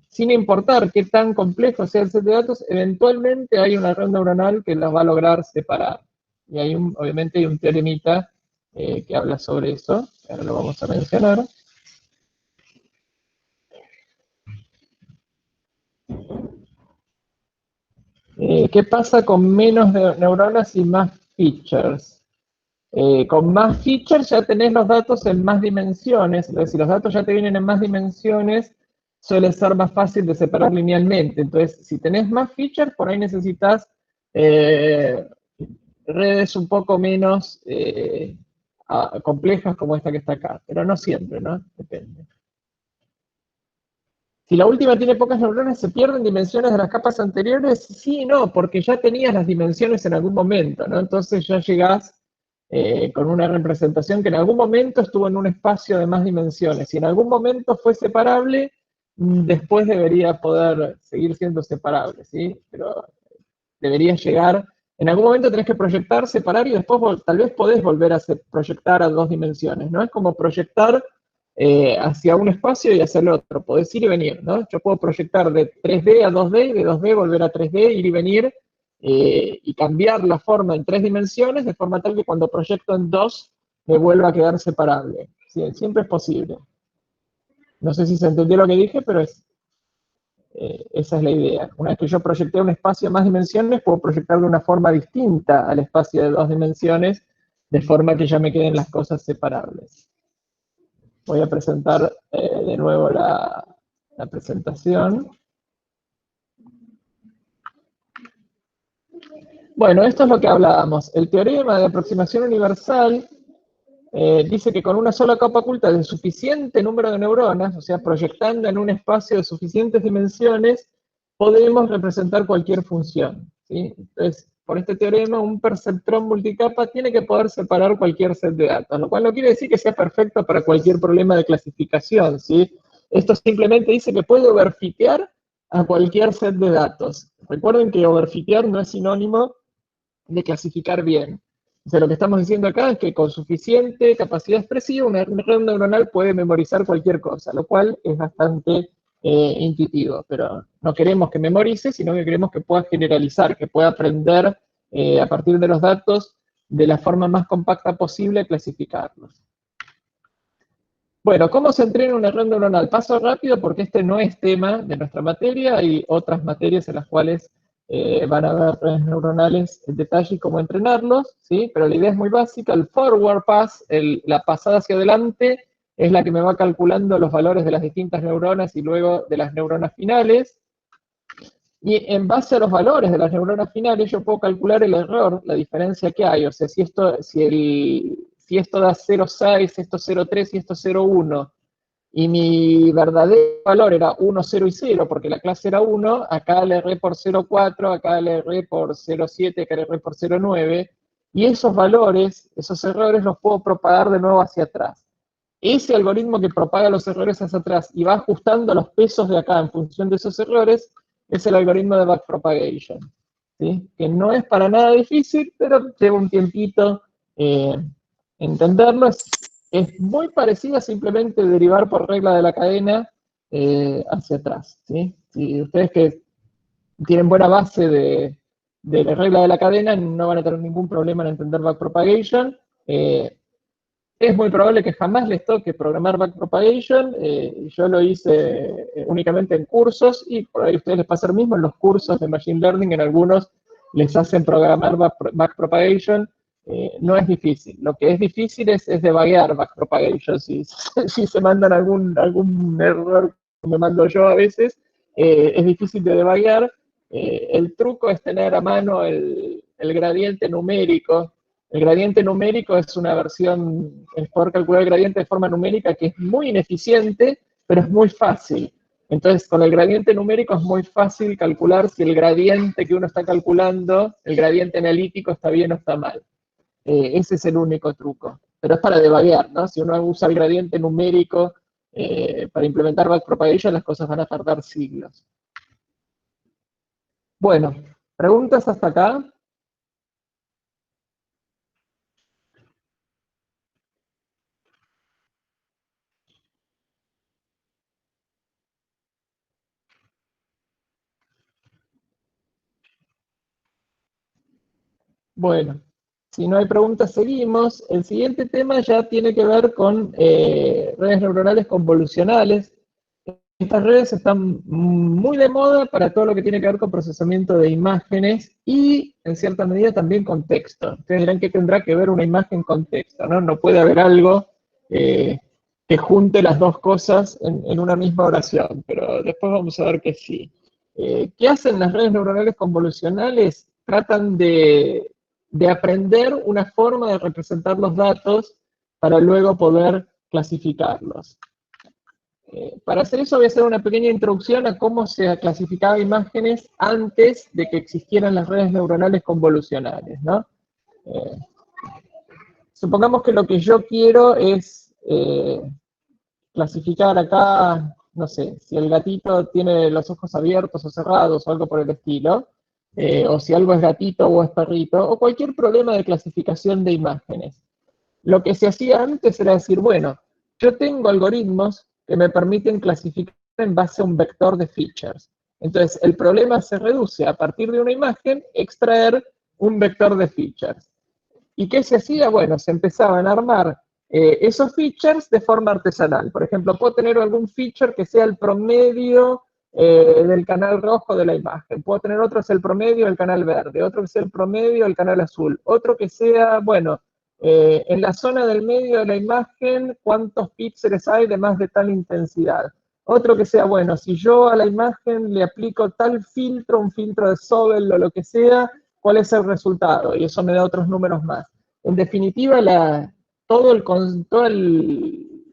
sin importar qué tan complejo sea el set de datos, eventualmente hay una red neuronal que las va a lograr separar. Y hay obviamente hay un teoremita que habla sobre eso, ahora lo vamos a mencionar. ¿Qué pasa con menos neuronas y más features? Con más features ya tenés los datos en más dimensiones, entonces si los datos ya te vienen en más dimensiones, suele ser más fácil de separar linealmente. Entonces, si tenés más features, por ahí necesitas redes un poco menos complejas como esta que está acá, pero no siempre, ¿no? Depende. Si la última tiene pocas neuronas, ¿se pierden dimensiones de las capas anteriores? Sí y no, porque ya tenías las dimensiones en algún momento, ¿no? Entonces ya llegás con una representación que en algún momento estuvo en un espacio de más dimensiones. Si en algún momento fue separable, después debería poder seguir siendo separable, ¿sí? Pero debería llegar, en algún momento tenés que proyectar, separar y después tal vez podés volver a proyectar a 2 dimensiones, ¿no? Es como proyectar hacia un espacio y hacia el otro, podés ir y venir, ¿no? Yo puedo proyectar de 3D a 2D y de 2D volver a 3D, ir y venir, y cambiar la forma en 3 dimensiones, de forma tal que cuando proyecto en 2 me vuelva a quedar separable. Sí, siempre es posible. No sé si se entendió lo que dije, pero esa es la idea. Una vez que yo proyecté un espacio de más dimensiones, puedo proyectar de una forma distinta al espacio de 2 dimensiones, de forma que ya me queden las cosas separables. Voy a presentar de nuevo la presentación. Bueno, esto es lo que hablábamos. El teorema de aproximación universal dice que con una sola capa oculta de suficiente número de neuronas, o sea, proyectando en un espacio de suficientes dimensiones, podemos representar cualquier función, ¿sí? Entonces, por este teorema, un perceptrón multicapa tiene que poder separar cualquier set de datos, lo cual no quiere decir que sea perfecto para cualquier problema de clasificación, ¿sí? Esto simplemente dice que puede overfitear a cualquier set de datos. Recuerden que overfitear no es sinónimo de clasificar bien. O sea, lo que estamos diciendo acá es que con suficiente capacidad expresiva una red neuronal puede memorizar cualquier cosa, lo cual es bastante intuitivo, pero no queremos que memorice, sino que queremos que pueda generalizar, que pueda aprender a partir de los datos de la forma más compacta posible clasificarlos. Bueno, ¿cómo se entrena una red neuronal? Paso rápido porque este no es tema de nuestra materia, hay otras materias en las cuales van a ver redes neuronales en detalle y cómo entrenarlos, ¿sí? Pero la idea es muy básica, el forward pass, la pasada hacia adelante, es la que me va calculando los valores de las distintas neuronas y luego de las neuronas finales. Y en base a los valores de las neuronas finales yo puedo calcular el error, la diferencia que hay. O sea, si esto da 0,6, esto 0,3 y esto 0,1, y mi verdadero valor era 1, 0 y 0, porque la clase era 1, acá le erré por 0,4, acá le erré por 0,7, acá le erré por 0,9, y esos valores, esos errores los puedo propagar de nuevo hacia atrás. Ese algoritmo que propaga los errores hacia atrás y va ajustando los pesos de acá en función de esos errores, es el algoritmo de backpropagation, ¿sí? Que no es para nada difícil, pero lleva un tiempito entenderlo. Es muy parecido a simplemente derivar por regla de la cadena hacia atrás, ¿sí? Si ustedes que tienen buena base de la regla de la cadena, no van a tener ningún problema en entender backpropagation. Es muy probable que jamás les toque programar backpropagation. Yo lo hice únicamente en cursos y por ahí a ustedes les pasa lo mismo en los cursos de Machine Learning. En algunos les hacen programar backpropagation. No es difícil. Lo que es difícil es debuguear backpropagation. Si se mandan algún error, como me mando yo a veces, es difícil de debuguear. El truco es tener a mano el gradiente numérico. El gradiente numérico es una versión, es poder calcular el gradiente de forma numérica que es muy ineficiente, pero es muy fácil. Entonces, con el gradiente numérico es muy fácil calcular si el gradiente que uno está calculando, el gradiente analítico, está bien o está mal. Ese es el único truco. Pero es para debuguear, ¿no? Si uno usa el gradiente numérico para implementar backpropagation, las cosas van a tardar siglos. Bueno, ¿preguntas hasta acá? Bueno, si no hay preguntas, seguimos. El siguiente tema ya tiene que ver con redes neuronales convolucionales. Estas redes están muy de moda para todo lo que tiene que ver con procesamiento de imágenes y, en cierta medida, también con texto. Ustedes dirán que tendrá que ver una imagen con texto, ¿no? No puede haber algo que junte las dos cosas en una misma oración, pero después vamos a ver que sí. ¿Qué hacen las redes neuronales convolucionales? Tratan de aprender una forma de representar los datos para luego poder clasificarlos. Para hacer eso voy a hacer una pequeña introducción a cómo se clasificaba imágenes antes de que existieran las redes neuronales convolucionales, ¿no? Supongamos que lo que yo quiero es clasificar acá, no sé, si el gatito tiene los ojos abiertos o cerrados o algo por el estilo, o si algo es gatito o es perrito, o cualquier problema de clasificación de imágenes. Lo que se hacía antes era decir, bueno, yo tengo algoritmos que me permiten clasificar en base a un vector de features. Entonces, el problema se reduce a partir de una imagen, extraer un vector de features. ¿Y qué se hacía? Bueno, se empezaban a armar esos features de forma artesanal. Por ejemplo, puedo tener algún feature que sea el promedio del canal rojo de la imagen. Puedo tener otro que sea el promedio del canal verde, otro que sea el promedio del canal azul, otro que sea, bueno, en la zona del medio de la imagen, cuántos píxeles hay de más de tal intensidad. Otro que sea, bueno, si yo a la imagen le aplico tal filtro, un filtro de Sobel o lo que sea, ¿cuál es el resultado? Y eso me da otros números más. En definitiva, la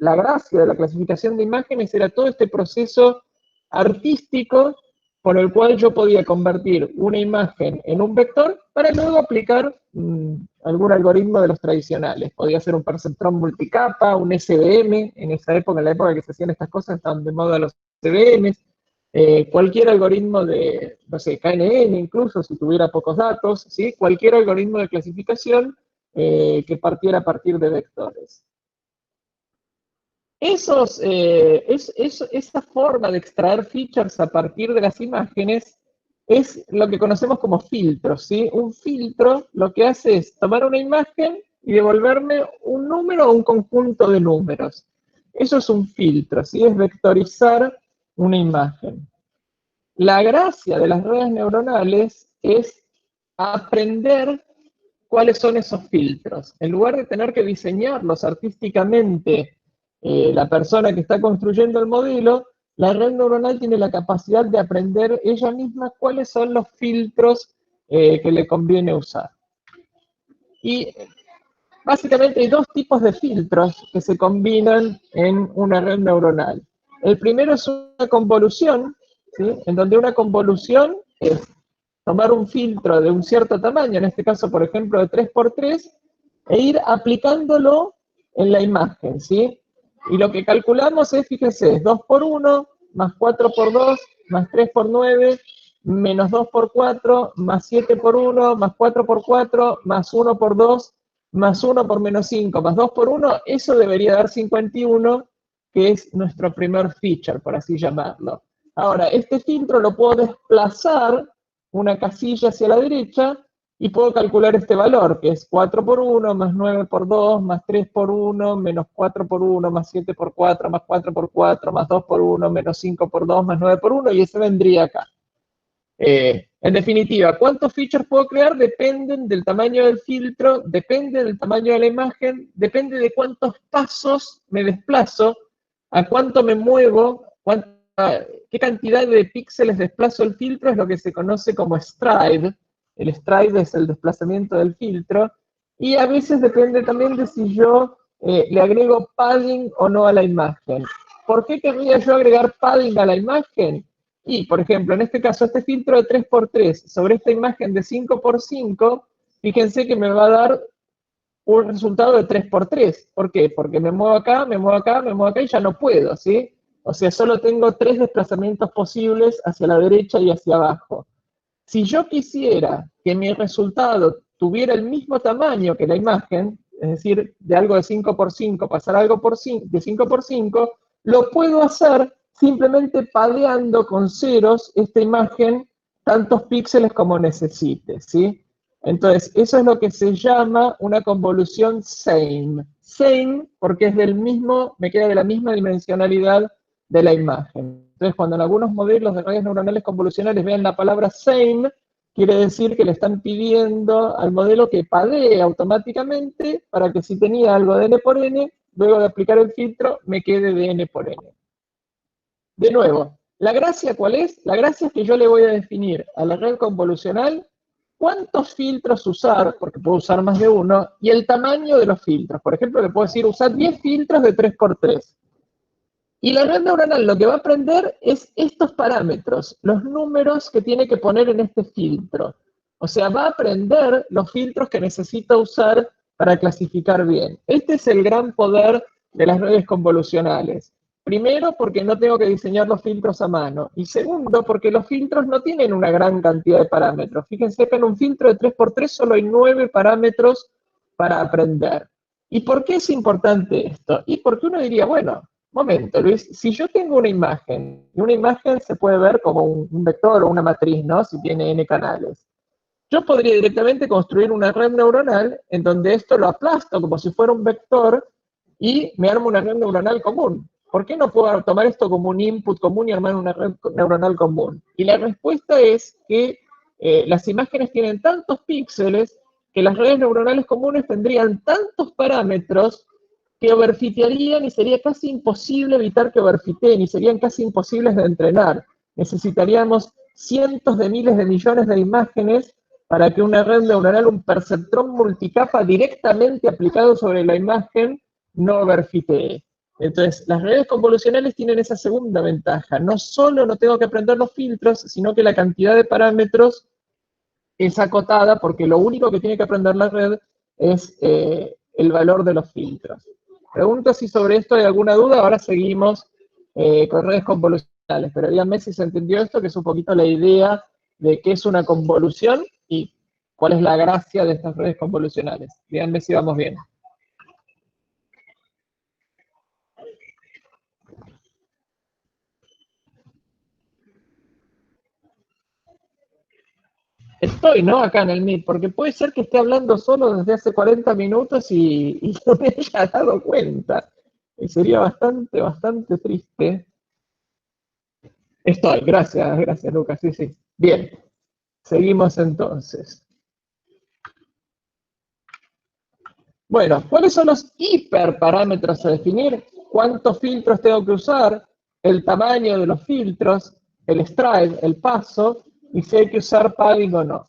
gracia de la clasificación de imágenes era todo este proceso artístico por el cual yo podía convertir una imagen en un vector para luego aplicar algún algoritmo de los tradicionales. Podía ser un perceptrón multicapa, un SVM, en esa época, en la época que se hacían estas cosas, estaban de moda los SVMs, cualquier algoritmo de, no sé, KNN incluso, si tuviera pocos datos, ¿sí? Cualquier algoritmo de clasificación que partiera a partir de vectores. Esa forma de extraer features a partir de las imágenes es lo que conocemos como filtros, ¿sí? Un filtro lo que hace es tomar una imagen y devolverme un número o un conjunto de números. Eso es un filtro, ¿sí? Es vectorizar una imagen. La gracia de las redes neuronales es aprender cuáles son esos filtros. En lugar de tener que diseñarlos artísticamente la persona que está construyendo el modelo, la red neuronal tiene la capacidad de aprender ella misma cuáles son los filtros que le conviene usar. Y básicamente hay dos tipos de filtros que se combinan en una red neuronal. El primero es una convolución, ¿sí? En donde una convolución es tomar un filtro de un cierto tamaño, en este caso, por ejemplo, de 3×3, e ir aplicándolo en la imagen, ¿sí? Y lo que calculamos es, fíjense, es 2×1, más 4×2, más 3×9, menos 2×4, más 7×1, más 4×4, más 1×2, más 1×-5, más 2×1, eso debería dar 51, que es nuestro primer feature, por así llamarlo. Ahora, este filtro lo puedo desplazar una casilla hacia la derecha y puedo calcular este valor, que es 4×1, más 9×2, más 3×1, menos 4×1, más 7×4, más 4×4, más 2×1, menos 5×2, más 9×1, y ese vendría acá. En definitiva, ¿cuántos features puedo crear? Dependen del tamaño del filtro, depende del tamaño de la imagen, depende de cuántos pasos me desplazo, a cuánto me muevo, qué cantidad de píxeles desplazo el filtro, es lo que se conoce como stride. El stride es el desplazamiento del filtro, y a veces depende también de si yo le agrego padding o no a la imagen. ¿Por qué querría yo agregar padding a la imagen? Y, por ejemplo, en este caso, este filtro de 3×3 sobre esta imagen de 5×5, fíjense que me va a dar un resultado de 3×3. ¿Por qué? Porque me muevo acá, me muevo acá, me muevo acá y ya no puedo, ¿sí? O sea, solo tengo 3 desplazamientos posibles hacia la derecha y hacia abajo. Si yo quisiera que mi resultado tuviera el mismo tamaño que la imagen, es decir, de algo de 5×5 pasar a algo de 5×5, lo puedo hacer simplemente padeando con ceros esta imagen tantos píxeles como necesite, ¿sí? Entonces, eso es lo que se llama una convolución same. Same porque es del mismo, me queda de la misma dimensionalidad de la imagen. Entonces, cuando en algunos modelos de redes neuronales convolucionales vean la palabra same, quiere decir que le están pidiendo al modelo que padee automáticamente para que si tenía algo de n por n, luego de aplicar el filtro, me quede de n por n. De nuevo, ¿la gracia cuál es? La gracia es que yo le voy a definir a la red convolucional cuántos filtros usar, porque puedo usar más de uno, y el tamaño de los filtros. Por ejemplo, le puedo decir usar 10 filtros de 3×3. Y la red neuronal lo que va a aprender es estos parámetros, los números que tiene que poner en este filtro. O sea, va a aprender los filtros que necesita usar para clasificar bien. Este es el gran poder de las redes convolucionales. Primero, porque no tengo que diseñar los filtros a mano. Y segundo, porque los filtros no tienen una gran cantidad de parámetros. Fíjense que en un filtro de 3×3 solo hay 9 parámetros para aprender. ¿Y por qué es importante esto? Y porque uno diría, bueno, momento, Luis, si yo tengo una imagen, y una imagen se puede ver como un vector o una matriz, ¿no? Si tiene n canales. Yo podría directamente construir una red neuronal en donde esto lo aplasto como si fuera un vector y me armo una red neuronal común. ¿Por qué no puedo tomar esto como un input común y armar una red neuronal común? Y la respuesta es que las imágenes tienen tantos píxeles que las redes neuronales comunes tendrían tantos parámetros que overfitearían y sería casi imposible evitar que overfiteen y serían casi imposibles de entrenar. Necesitaríamos cientos de miles de millones de imágenes para que una red neuronal, un perceptrón multicapa directamente aplicado sobre la imagen, no overfitee. Entonces, las redes convolucionales tienen esa segunda ventaja. No solo no tengo que aprender los filtros, sino que la cantidad de parámetros es acotada, porque lo único que tiene que aprender la red es el valor de los filtros. Pregunto si sobre esto hay alguna duda. Ahora seguimos con redes convolucionales, pero díganme si se entendió esto, que es un poquito la idea de qué es una convolución y cuál es la gracia de estas redes convolucionales. Díganme si vamos bien. Estoy, ¿no? Acá en el Meet, porque puede ser que esté hablando solo desde hace 40 minutos y no me haya dado cuenta. Y sería bastante, bastante triste. Estoy, gracias Lucas, sí, sí. Bien, seguimos entonces. Bueno, ¿cuáles son los hiperparámetros a definir? ¿Cuántos filtros tengo que usar? El tamaño de los filtros, el stride, el paso, y si hay que usar padding o no.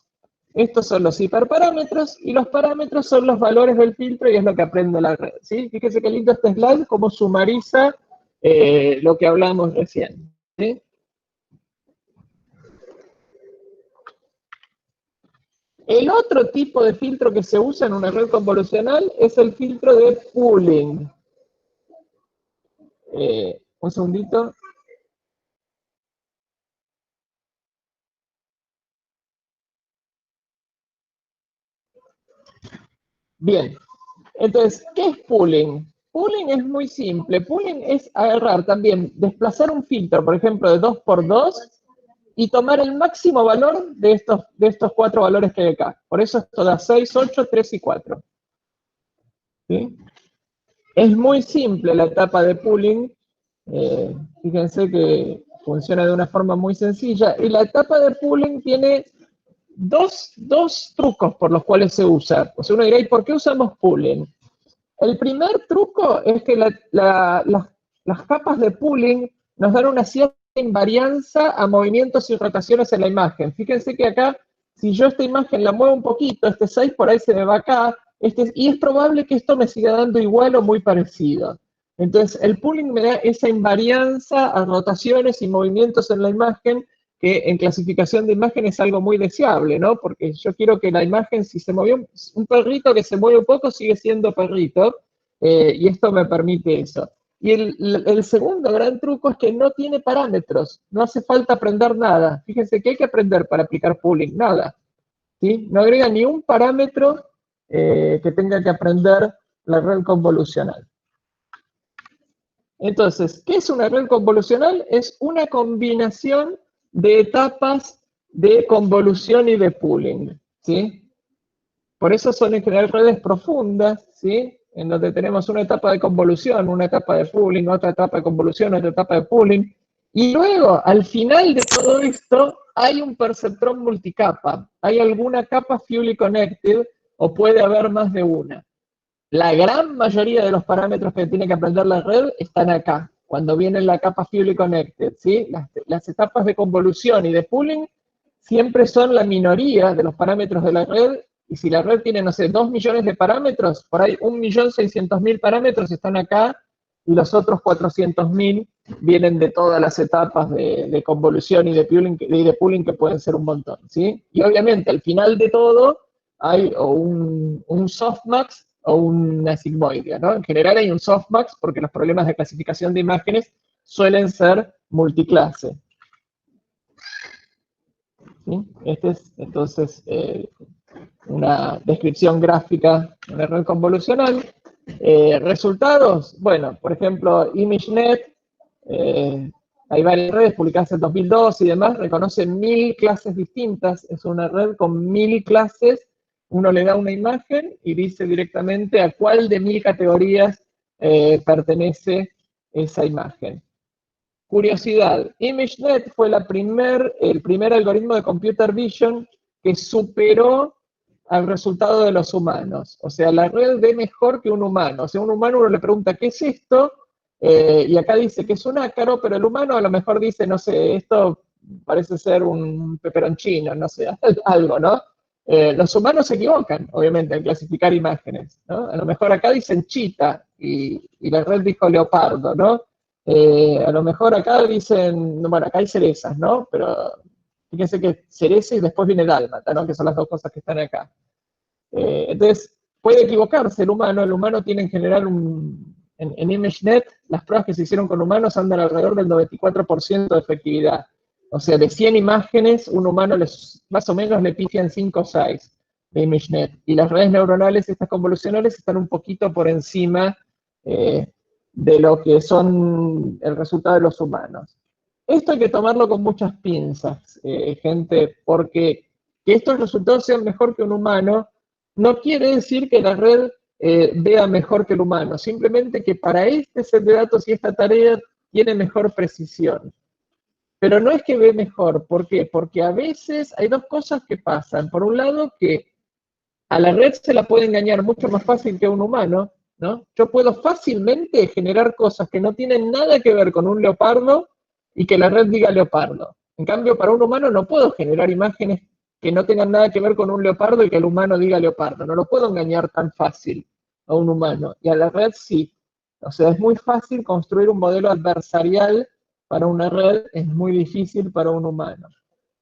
Estos son los hiperparámetros, y los parámetros son los valores del filtro, y es lo que aprende la red, ¿sí? Fíjense qué lindo este slide, cómo sumariza lo que hablamos recién, ¿sí? El otro tipo de filtro que se usa en una red convolucional es el filtro de pooling. Un segundito. Bien, entonces, ¿qué es pooling? Pooling es muy simple. Pooling es agarrar también, desplazar un filtro, por ejemplo, de 2 por 2 y tomar el máximo valor de estos 4 valores que hay acá. Por eso esto da 6, 8, 3 y 4. ¿Sí? Es muy simple la etapa de pooling. Fíjense que funciona de una forma muy sencilla. Y la etapa de pooling tiene dos trucos por los cuales se usa. Pues uno dirá, ¿y por qué usamos pooling? El primer truco es que las capas de pooling nos dan una cierta invarianza a movimientos y rotaciones en la imagen. Fíjense que acá, si yo esta imagen la muevo un poquito, este 6 por ahí se me va acá, y es probable que esto me siga dando igual o muy parecido. Entonces, el pooling me da esa invarianza a rotaciones y movimientos en la imagen, que en clasificación de imagen es algo muy deseable, ¿no? Porque yo quiero que la imagen, si se movió un perrito que se mueve un poco, sigue siendo perrito, y esto me permite eso. Y el segundo gran truco es que no tiene parámetros, no hace falta aprender nada. Fíjense que hay que aprender para aplicar pooling, nada. ¿Sí? No agrega ni un parámetro que tenga que aprender la red convolucional. Entonces, ¿qué es una red convolucional? Es una combinación de etapas de convolución y de pooling, ¿sí? Por eso son en general redes profundas, ¿sí? En donde tenemos una etapa de convolución, una etapa de pooling, otra etapa de convolución, otra etapa de pooling. Y luego, al final de todo esto, hay un perceptrón multicapa. Hay alguna capa fully connected, o puede haber más de una. La gran mayoría de los parámetros que tiene que aprender la red están acá, cuando viene en la capa fully connected, ¿sí? Las etapas de convolución y de pooling siempre son la minoría de los parámetros de la red, y si la red tiene, no sé, 2 millones de parámetros, por ahí 1.600.000 parámetros están acá, y los otros 400.000 vienen de todas las etapas de convolución y de pooling, que pueden ser un montón, ¿sí? Y obviamente al final de todo hay un softmax o una sigmoidea, ¿no? En general hay un softmax porque los problemas de clasificación de imágenes suelen ser multiclase. ¿Sí? Este es entonces una descripción gráfica de una red convolucional. Resultados, bueno, por ejemplo, ImageNet, hay varias redes publicadas en 2002 y demás, reconocen 1000 clases distintas, es una red con 1000 clases. Uno le da una imagen y dice directamente a cuál de 1000 categorías pertenece esa imagen. Curiosidad, ImageNet fue el primer algoritmo de computer vision que superó al resultado de los humanos. O sea, la red ve mejor que un humano. O sea, un humano uno le pregunta, ¿qué es esto? Y acá dice que es un ácaro, pero el humano a lo mejor dice, no sé, esto parece ser un peperoncino, no sé, algo, ¿no? Los humanos se equivocan, obviamente, al clasificar imágenes, ¿no? A lo mejor acá dicen chita y la red dijo leopardo, ¿no? A lo mejor acá dicen, bueno, acá hay cerezas, ¿no? Pero fíjense que cereza y después viene dálmata, ¿no? Que son las dos cosas que están acá. Entonces, puede equivocarse el humano tiene en general en ImageNet, las pruebas que se hicieron con humanos andan alrededor del 94% de efectividad. O sea, de 100 imágenes, un humano más o menos le pifia en 5 o 6 de ImageNet. Y las redes neuronales, estas convolucionales, están un poquito por encima de lo que son el resultado de los humanos. Esto hay que tomarlo con muchas pinzas, gente, porque que estos resultados sean mejor que un humano no quiere decir que la red vea mejor que el humano, simplemente que para este set de datos y esta tarea tiene mejor precisión. Pero no es que ve mejor, ¿por qué? Porque a veces hay dos cosas que pasan. Por un lado, que a la red se la puede engañar mucho más fácil que a un humano, ¿no? Yo puedo fácilmente generar cosas que no tienen nada que ver con un leopardo y que la red diga leopardo. En cambio, para un humano no puedo generar imágenes que no tengan nada que ver con un leopardo y que el humano diga leopardo. No lo puedo engañar tan fácil a un humano. Y a la red sí. O sea, es muy fácil construir un modelo adversarial para una red, es muy difícil para un humano.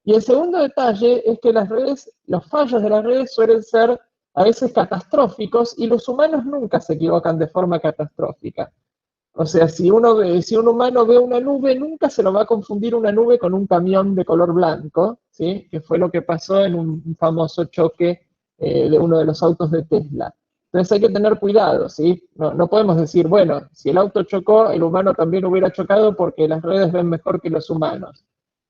Y el segundo detalle es que las redes, los fallos de las redes suelen ser a veces catastróficos y los humanos nunca se equivocan de forma catastrófica. O sea, si un humano ve una nube, nunca se lo va a confundir una nube con un camión de color blanco, ¿sí? Que fue lo que pasó en un famoso choque de uno de los autos de Tesla. Entonces hay que tener cuidado, ¿sí? No podemos decir, bueno, si el auto chocó, el humano también hubiera chocado porque las redes ven mejor que los humanos.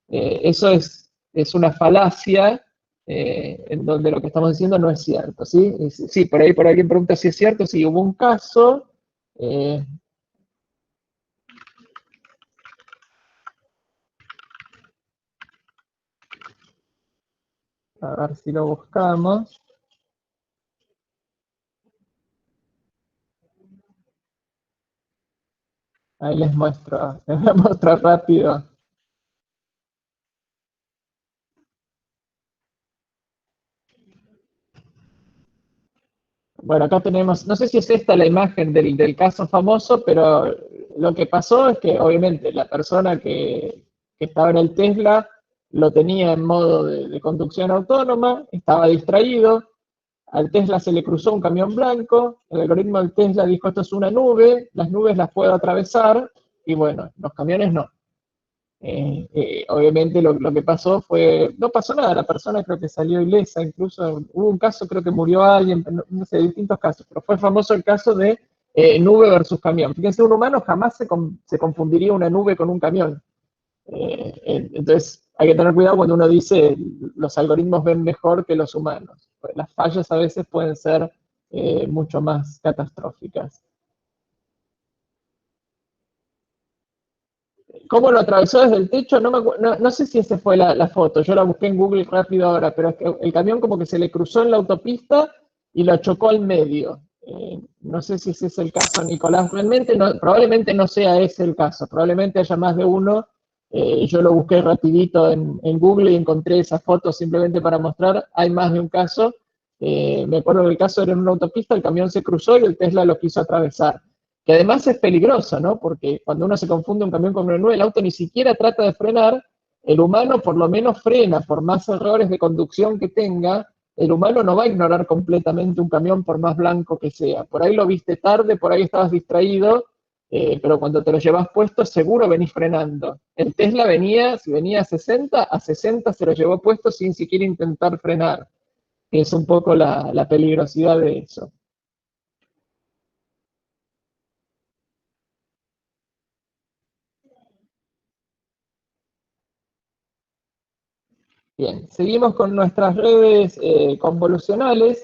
Eso es una falacia en donde lo que estamos diciendo no es cierto, ¿sí? Sí, por ahí alguien pregunta si es cierto, sí, hubo un caso, a ver si lo buscamos. Ahí les muestro rápido. Bueno, acá tenemos, no sé si es esta la imagen del caso famoso, pero lo que pasó es que obviamente la persona que estaba en el Tesla lo tenía en modo de conducción autónoma, estaba distraído, al Tesla se le cruzó un camión blanco, el algoritmo del Tesla dijo esto es una nube, las nubes las puedo atravesar, y bueno, los camiones no. Obviamente lo que pasó fue, no pasó nada, la persona creo que salió ilesa, incluso hubo un caso, creo que murió alguien, no sé, distintos casos, pero fue famoso el caso de nube versus camión. Fíjense, un humano jamás se confundiría una nube con un camión. Entonces hay que tener cuidado cuando uno dice los algoritmos ven mejor que los humanos. Pues las fallas a veces pueden ser mucho más catastróficas. ¿Cómo lo atravesó desde el techo? No sé si esa fue la foto, yo la busqué en Google rápido ahora, pero es que el camión como que se le cruzó en la autopista y lo chocó al medio. No sé si ese es el caso, Nicolás, realmente probablemente no sea ese el caso, probablemente haya más de uno. Yo lo busqué rapidito en Google y encontré esa foto simplemente para mostrar, hay más de un caso. Me acuerdo que el caso era en una autopista, el camión se cruzó y el Tesla lo quiso atravesar, que además es peligroso, ¿no? Porque cuando uno se confunde un camión con una nube, el auto ni siquiera trata de frenar, el humano por lo menos frena, por más errores de conducción que tenga, el humano no va a ignorar completamente un camión por más blanco que sea. Por ahí lo viste tarde, por ahí estabas distraído, pero cuando te lo llevas puesto seguro venís frenando. El Tesla venía, si venía a 60 se lo llevó puesto sin siquiera intentar frenar. Es un poco la peligrosidad de eso. Bien, seguimos con nuestras redes convolucionales.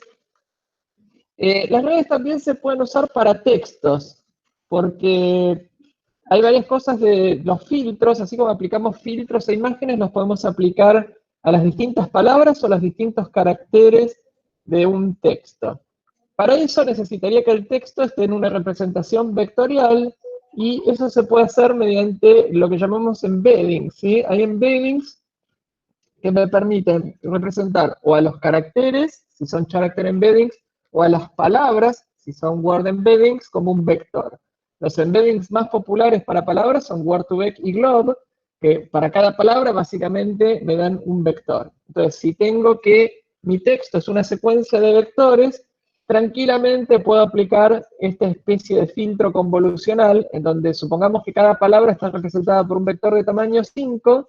Las redes también se pueden usar para textos, porque hay varias cosas de los filtros, así como aplicamos filtros e imágenes, los podemos aplicar a las distintas palabras o a los distintos caracteres de un texto. Para eso necesitaría que el texto esté en una representación vectorial y eso se puede hacer mediante lo que llamamos embeddings, ¿sí? Hay embeddings que me permiten representar o a los caracteres, si son character embeddings, o a las palabras, si son word embeddings, como un vector. Los embeddings más populares para palabras son word2vec y glob, que para cada palabra básicamente me dan un vector. Entonces, si tengo que mi texto es una secuencia de vectores, tranquilamente puedo aplicar esta especie de filtro convolucional, en donde supongamos que cada palabra está representada por un vector de tamaño 5,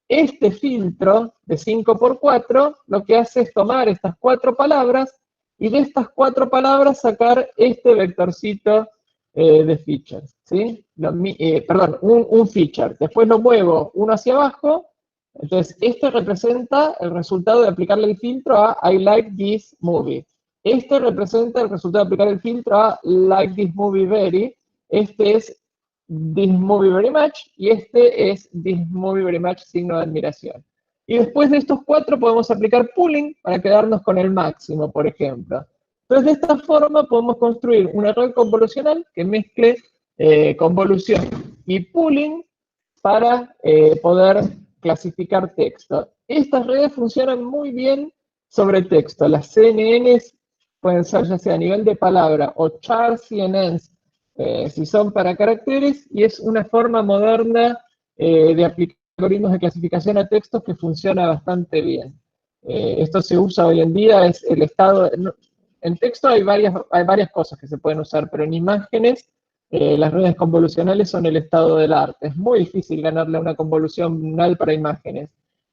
este filtro de 5 por 4 lo que hace es tomar estas 4 palabras y de estas 4 palabras sacar este vectorcito de features, ¿sí? Perdón, un feature. Después lo muevo uno hacia abajo, entonces este representa el resultado de aplicarle el filtro a I like this movie. Este representa el resultado de aplicar el filtro a like this movie very. Este es this movie very much, y este es this movie very much, signo de admiración. Y después de estos 4 podemos aplicar pooling para quedarnos con el máximo, por ejemplo. Entonces, de esta forma podemos construir una red convolucional que mezcle convolución y pooling para poder clasificar texto. Estas redes funcionan muy bien sobre texto. Las CNNs pueden ser ya sea a nivel de palabra o char CNNs, si son para caracteres, y es una forma moderna de aplicar algoritmos de clasificación a textos que funciona bastante bien. Esto se usa hoy en día, es el estado... En texto hay varias cosas que se pueden usar, pero en imágenes las redes convolucionales son el estado del arte. Es muy difícil ganarle a una convolucional para imágenes.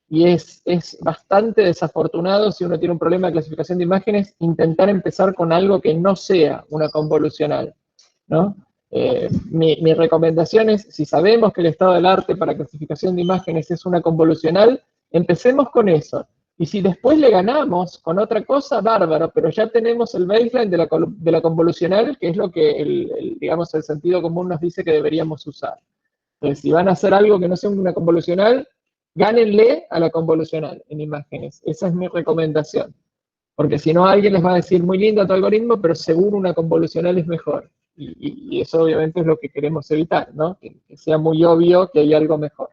Y es bastante desafortunado si uno tiene un problema de clasificación de imágenes, intentar empezar con algo que no sea una convolucional, ¿no? Mi recomendación es, si sabemos que el estado del arte para clasificación de imágenes es una convolucional, empecemos con eso. Y si después le ganamos con otra cosa, bárbaro, pero ya tenemos el baseline de la convolucional, que es lo que digamos, el sentido común nos dice que deberíamos usar. Entonces, si van a hacer algo que no sea una convolucional, gánenle a la convolucional en imágenes. Esa es mi recomendación. Porque si no, alguien les va a decir, muy lindo tu algoritmo, pero seguro una convolucional es mejor. Y eso obviamente es lo que queremos evitar, ¿no? Que sea muy obvio que hay algo mejor.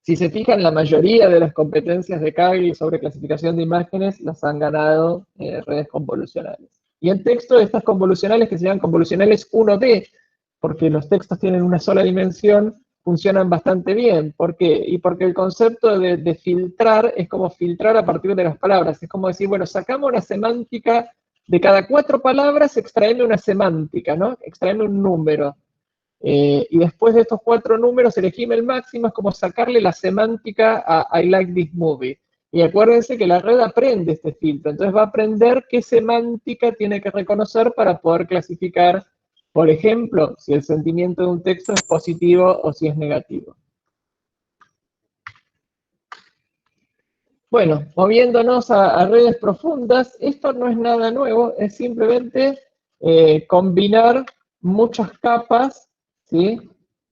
Si se fijan, la mayoría de las competencias de Kaggle sobre clasificación de imágenes las han ganado redes convolucionales. Y en texto, estas convolucionales, que se llaman convolucionales 1D, porque los textos tienen una sola dimensión, funcionan bastante bien. ¿Por qué? Y porque el concepto de filtrar es como filtrar a partir de las palabras. Es como decir, bueno, sacamos una semántica de cada 4 palabras, extraeme una semántica, ¿no? Extraeme un número. Y después de estos 4 números, elegime el máximo, es como sacarle la semántica a I like this movie. Y acuérdense que la red aprende este filtro, entonces va a aprender qué semántica tiene que reconocer para poder clasificar, por ejemplo, si el sentimiento de un texto es positivo o si es negativo. Bueno, moviéndonos a redes profundas, esto no es nada nuevo, es simplemente combinar muchas capas, ¿sí?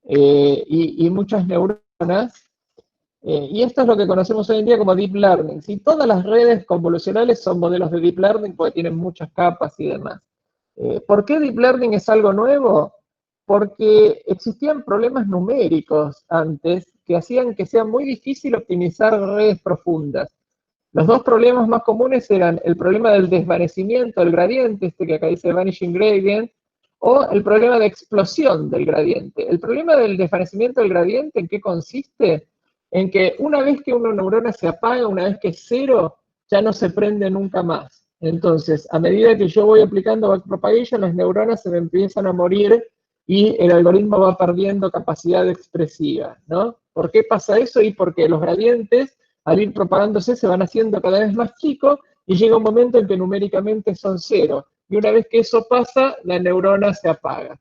Y muchas neuronas, y esto es lo que conocemos hoy en día como Deep Learning. ¿Sí? Todas las redes convolucionales son modelos de Deep Learning porque tienen muchas capas y demás. ¿Por qué Deep Learning es algo nuevo? Porque existían problemas numéricos antes que hacían que sea muy difícil optimizar redes profundas. Los 2 problemas más comunes eran el problema del desvanecimiento del gradiente, este que acá dice vanishing gradient, o el problema de explosión del gradiente. El problema del desvanecimiento del gradiente, ¿en qué consiste? En que una vez que una neurona se apaga, una vez que es 0, ya no se prende nunca más. Entonces, a medida que yo voy aplicando backpropagation, las neuronas se me empiezan a morir y el algoritmo va perdiendo capacidad expresiva, ¿no? ¿Por qué pasa eso? Y porque los gradientes, al ir propagándose, se van haciendo cada vez más chicos y llega un momento en que numéricamente son 0. Y una vez que eso pasa, la neurona se apaga.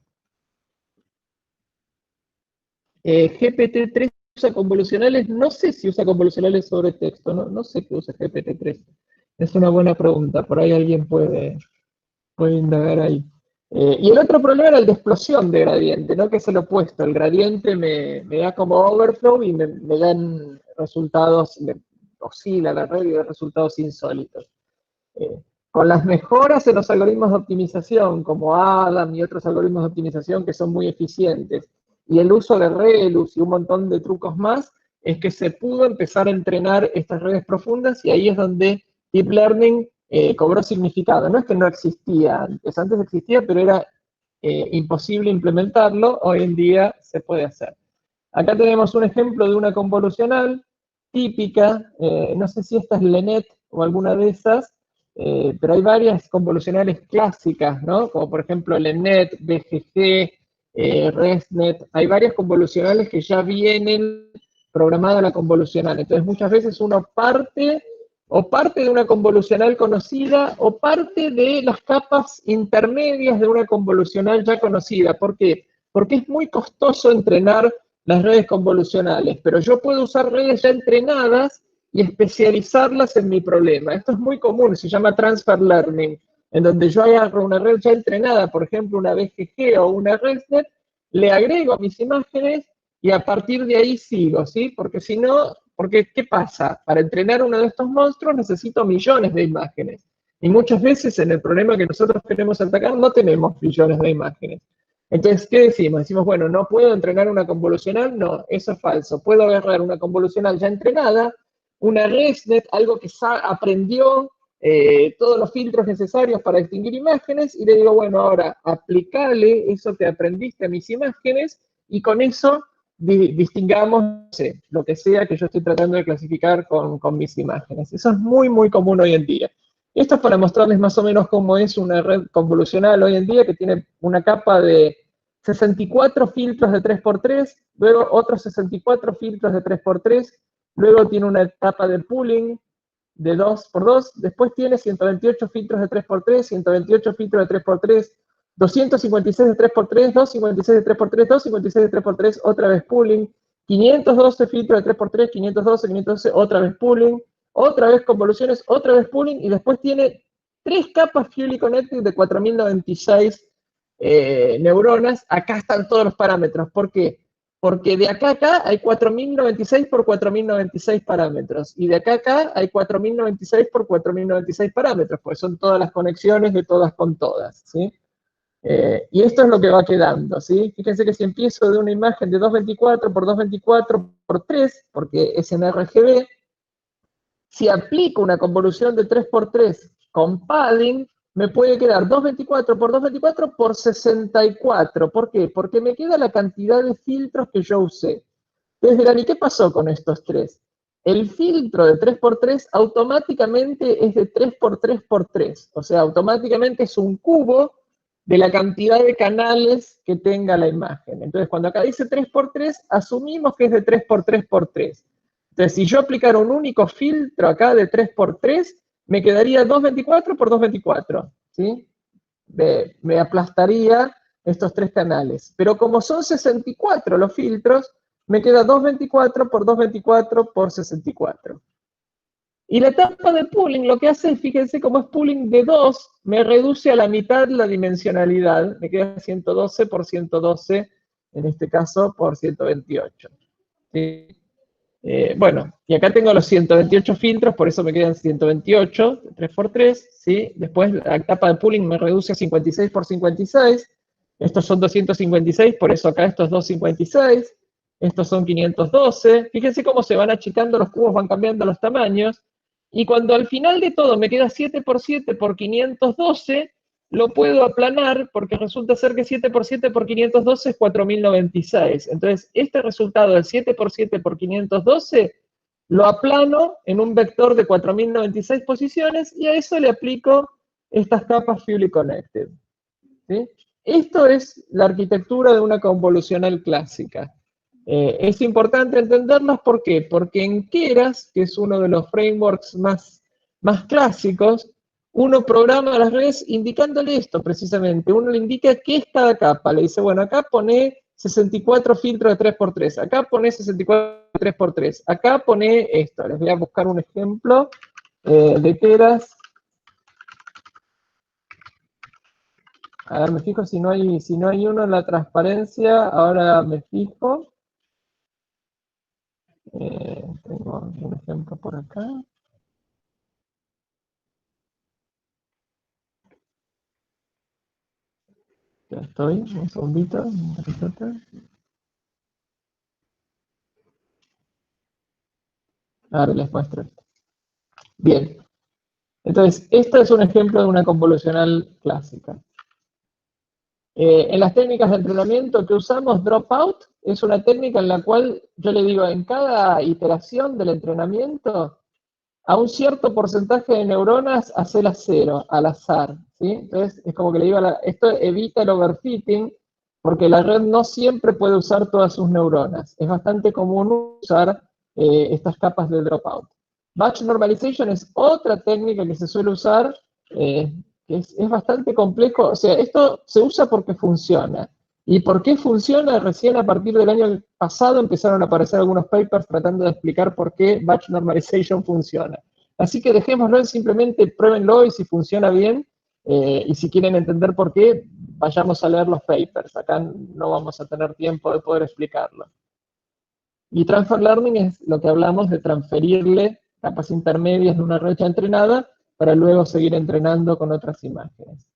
GPT-3 usa convolucionales, no sé si usa convolucionales sobre texto, no sé qué usa GPT-3. Es una buena pregunta, por ahí alguien puede indagar ahí. Y el otro problema era el de explosión de gradiente, ¿no? Que es el opuesto. El gradiente me da como overflow y me dan resultados, oscila la red y da resultados insólitos. Con las mejoras en los algoritmos de optimización, como Adam y otros algoritmos de optimización que son muy eficientes, y el uso de ReLU y un montón de trucos más, es que se pudo empezar a entrenar estas redes profundas y ahí es donde Deep Learning cobró significado. No es que no existía antes existía, pero era imposible implementarlo, hoy en día se puede hacer. Acá tenemos un ejemplo de una convolucional típica, no sé si esta es LeNet o alguna de esas, pero hay varias convolucionales clásicas, ¿no? Como por ejemplo LeNet, BGG, ResNet, hay varias convolucionales que ya vienen programada la convolucional. Entonces muchas veces uno parte de una convolucional conocida o parte de las capas intermedias de una convolucional ya conocida. ¿Por qué? Porque es muy costoso entrenar las redes convolucionales, pero yo puedo usar redes ya entrenadas y especializarlas en mi problema. Esto es muy común, se llama transfer learning, en donde yo agarro una red ya entrenada, por ejemplo, una BGG o una ResNet, le agrego mis imágenes y a partir de ahí sigo, ¿sí? Porque si no, porque ¿qué pasa? Para entrenar uno de estos monstruos necesito millones de imágenes. Y muchas veces en el problema que nosotros queremos atacar no tenemos millones de imágenes. Entonces, ¿qué decimos? Decimos, bueno, ¿no puedo entrenar una convolucional? No, eso es falso. Puedo agarrar una convolucional ya entrenada, una ResNet, algo que aprendió todos los filtros necesarios para distinguir imágenes, y le digo, bueno, ahora aplicale eso que aprendiste a mis imágenes, y con eso distingamos, no sé, lo que sea que yo estoy tratando de clasificar con mis imágenes. Eso es muy, muy común hoy en día. Esto es para mostrarles más o menos cómo es una red convolucional hoy en día, que tiene una capa de 64 filtros de 3x3, luego otros 64 filtros de 3x3, luego tiene una etapa de pooling de 2x2, después tiene 128 filtros de 3x3, 128 filtros de 3x3, 256 de 3x3, 256 de 3x3, 256 de 3x3, otra vez pooling, 512 filtros de 3x3, 512, 512, otra vez pooling, otra vez convoluciones, otra vez pooling, y después tiene 3 capas Fully Connected de 4096 neuronas. Acá están todos los parámetros. ¿Por qué? Porque de acá a acá hay 4096 por 4096 parámetros. Y de acá a acá hay 4096 por 4096 parámetros, pues son todas las conexiones de todas con todas, ¿sí? Y esto es lo que va quedando, ¿sí? Fíjense que si empiezo de una imagen de 224 por 224 por 3, porque es en RGB, si aplico una convolución de 3x3 con padding, me puede quedar 224 por 224 por 64. ¿Por qué? Porque me queda la cantidad de filtros que yo usé. Entonces dirán, ¿y qué pasó con estos tres? El filtro de 3x3 automáticamente es de 3x3x3. O sea, automáticamente es un cubo de la cantidad de canales que tenga la imagen. Entonces, cuando acá dice 3x3, asumimos que es de 3x3x3. Entonces, si yo aplicara un único filtro acá de 3x3, me quedaría 224 por 224, ¿sí? Me aplastaría estos tres canales. Pero como son 64 los filtros, me queda 224 por 224 por 64. Y la etapa de pooling lo que hace, fíjense, como es pooling de 2, me reduce a la mitad la dimensionalidad. Me queda 112 por 112, en este caso por 128. ¿Sí? Bueno, y acá tengo los 128 filtros, por eso me quedan 128, 3x3, ¿sí? Después la etapa de pooling me reduce a 56 por 56, estos son 256, por eso acá estos 256, estos son 512, fíjense cómo se van achicando los cubos, van cambiando los tamaños, y cuando al final de todo me queda 7x7 por 512, lo puedo aplanar porque resulta ser que 7 por 7 por 512 es 4096. Entonces, este resultado del 7 por 7 por 512 lo aplano en un vector de 4096 posiciones y a eso le aplico estas capas Fully Connected. ¿Sí? Esto es la arquitectura de una convolucional clásica. Es importante entenderlas, ¿por qué? Porque en Keras, que es uno de los frameworks más clásicos, uno programa las redes indicándole esto precisamente. Uno le indica qué es cada capa. Le dice, bueno, acá pone 64 filtros de 3x3, acá pone 64 de 3x3, acá pone esto. Les voy a buscar un ejemplo de Keras. A ver, me fijo si no hay uno en la transparencia. Ahora me fijo. Tengo un ejemplo por acá. Ya estoy, un segundito. Ahora les muestro esto. Bien. Entonces, esto es un ejemplo de una convolucional clásica. En las técnicas de entrenamiento que usamos, dropout es una técnica en la cual yo le digo, en cada iteración del entrenamiento, a un cierto porcentaje de neuronas, hacerlas cero, al azar, ¿sí? Entonces, es como que le digo, esto evita el overfitting, porque la red no siempre puede usar todas sus neuronas. Es bastante común usar estas capas de dropout. Batch normalization es otra técnica que se suele usar, que es bastante complejo. O sea, esto se usa porque funciona. ¿Y por qué funciona? Recién a partir del año pasado empezaron a aparecer algunos papers tratando de explicar por qué batch normalization funciona. Así que dejémoslo en simplemente pruébenlo y si funciona bien, y si quieren entender por qué, vayamos a leer los papers. Acá no vamos a tener tiempo de poder explicarlo. Y transfer learning es lo que hablamos de transferirle capas intermedias de una red ya entrenada para luego seguir entrenando con otras imágenes.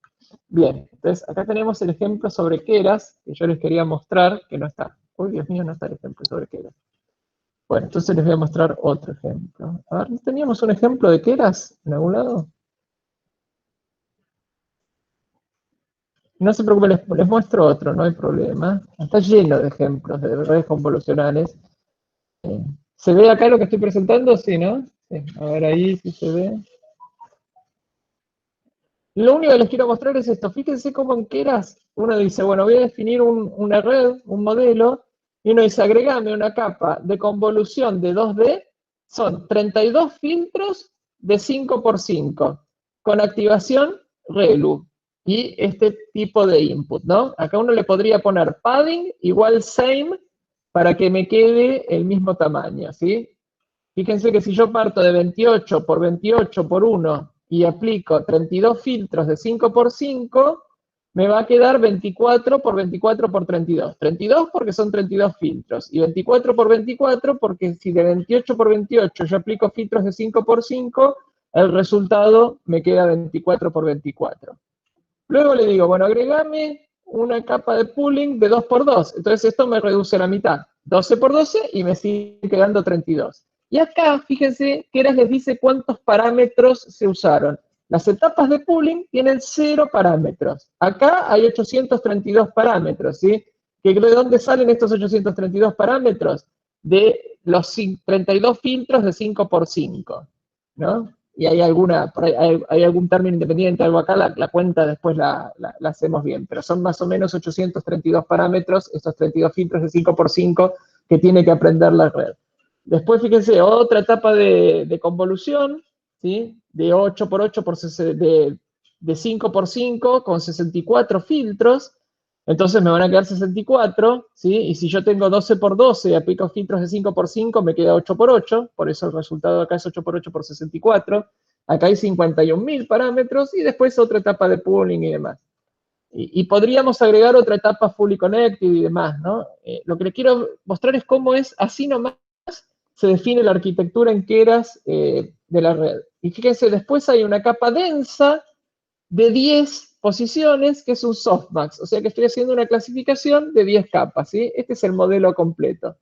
Bien, entonces acá tenemos el ejemplo sobre Keras, que yo les quería mostrar, que no está. Uy, Dios mío, no está el ejemplo sobre Keras. Bueno, entonces les voy a mostrar otro ejemplo. A ver, ¿teníamos un ejemplo de Keras en algún lado? No se preocupen, les muestro otro, no hay problema. Está lleno de ejemplos de redes convolucionales. ¿Se ve acá lo que estoy presentando? Sí, ¿no? Sí, a ver ahí si se ve. Lo único que les quiero mostrar es esto. Fíjense cómo en Keras uno dice, bueno, voy a definir una red, un modelo, y uno dice, agregame una capa de convolución de 2D, son 32 filtros de 5x5, con activación ReLU, y este tipo de input, ¿no? Acá uno le podría poner padding igual same, para que me quede el mismo tamaño, ¿sí? Fíjense que si yo parto de 28 por 28 por 1 y aplico 32 filtros de 5 por 5, me va a quedar 24 por 24 por 32. 32 porque son 32 filtros, y 24 por 24 porque si de 28 por 28 yo aplico filtros de 5 por 5, el resultado me queda 24 por 24. Luego le digo, bueno, agregame una capa de pooling de 2 por 2. Entonces esto me reduce a la mitad. 12 por 12 y me sigue quedando 32. Y acá, fíjense, Keras les dice cuántos parámetros se usaron. Las etapas de pooling tienen 0 parámetros. Acá hay 832 parámetros, ¿sí? ¿De dónde salen estos 832 parámetros? De los 32 filtros de 5 por 5, ¿no? Y hay algún término independiente, algo acá, la cuenta después la hacemos bien, pero son más o menos 832 parámetros, estos 32 filtros de 5 por 5 que tiene que aprender la red. Después, fíjense, otra etapa de convolución, ¿sí? De 8 por 8 de 5 por 5 con 64 filtros. Entonces me van a quedar 64, ¿sí? Y si yo tengo 12 por 12 y aplico filtros de 5 por 5, me queda 8 por 8, por eso el resultado acá es 8 por 8 por 64. Acá hay 51.000 parámetros y después otra etapa de pooling y demás. Y podríamos agregar otra etapa fully connected y demás, ¿no? Lo que les quiero mostrar es cómo es, así nomás, se define la arquitectura en Keras de la red. Y fíjense, después hay una capa densa de 10 posiciones, que es un softmax, o sea que estoy haciendo una clasificación de 10 capas, ¿sí? Este es el modelo completo.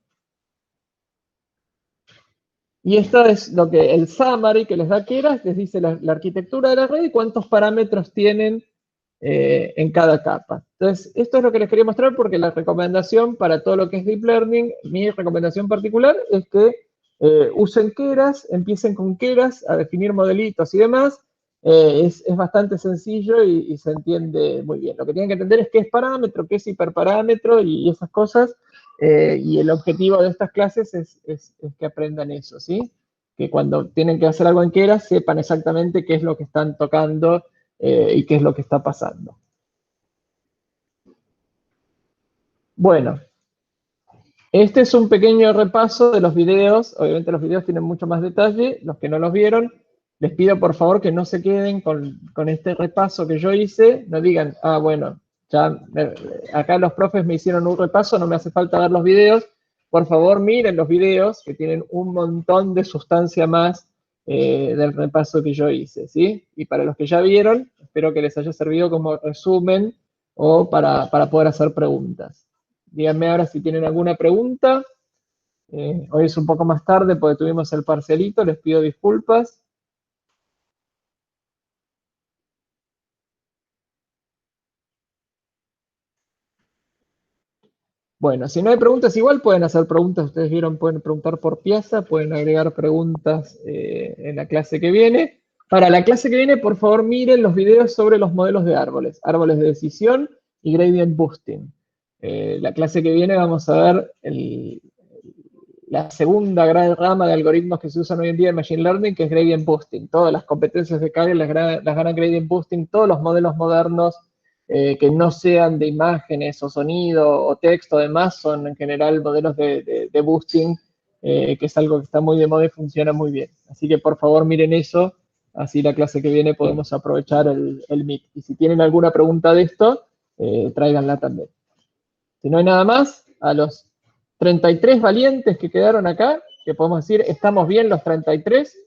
Y esto es lo que el summary que les da Keras, les dice la arquitectura de la red y cuántos parámetros tienen en cada capa. Entonces, esto es lo que les quería mostrar porque la recomendación para todo lo que es Deep Learning, mi recomendación particular es que usen Keras, empiecen con Keras a definir modelitos y demás. Es bastante sencillo y se entiende muy bien. Lo que tienen que entender es qué es parámetro, qué es hiperparámetro y esas cosas. Y el objetivo de estas clases es que aprendan eso, ¿sí? Que cuando tienen que hacer algo en Keras sepan exactamente qué es lo que están tocando y qué es lo que está pasando. Bueno, este es un pequeño repaso de los videos. Obviamente los videos tienen mucho más detalle. Los que no los vieron, les pido por favor que no se queden con este repaso que yo hice. No digan, ah, bueno, ya acá los profes me hicieron un repaso, no me hace falta ver los videos. Por favor, miren los videos que tienen un montón de sustancia más del repaso que yo hice, ¿sí? Y para los que ya vieron, espero que les haya servido como resumen o para poder hacer preguntas. Díganme ahora si tienen alguna pregunta. Hoy es un poco más tarde porque tuvimos el parcialito, les pido disculpas. Bueno, si no hay preguntas, igual pueden hacer preguntas. Ustedes vieron, pueden preguntar por Piazza, pueden agregar preguntas en la clase que viene. Para la clase que viene, por favor, miren los videos sobre los modelos de árboles, árboles de decisión y gradient boosting. La clase que viene vamos a ver la segunda gran rama de algoritmos que se usan hoy en día en Machine Learning, que es gradient boosting. Todas las competencias de Kaggle las gana gradient boosting, todos los modelos modernos que no sean de imágenes o sonido o texto, además, son en general modelos de boosting, que es algo que está muy de moda y funciona muy bien. Así que por favor miren eso, así la clase que viene podemos aprovechar el Meet. Y si tienen alguna pregunta de esto, tráiganla también. Si no hay nada más, a los 33 valientes que quedaron acá, que podemos decir, estamos bien los 33,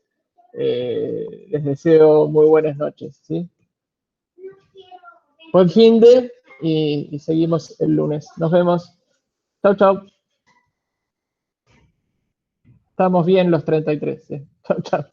les deseo muy buenas noches, ¿sí? Buen fin de y seguimos el lunes. Nos vemos. Chau, chau. Estamos bien los 33. ¿Sí? Chau, chau.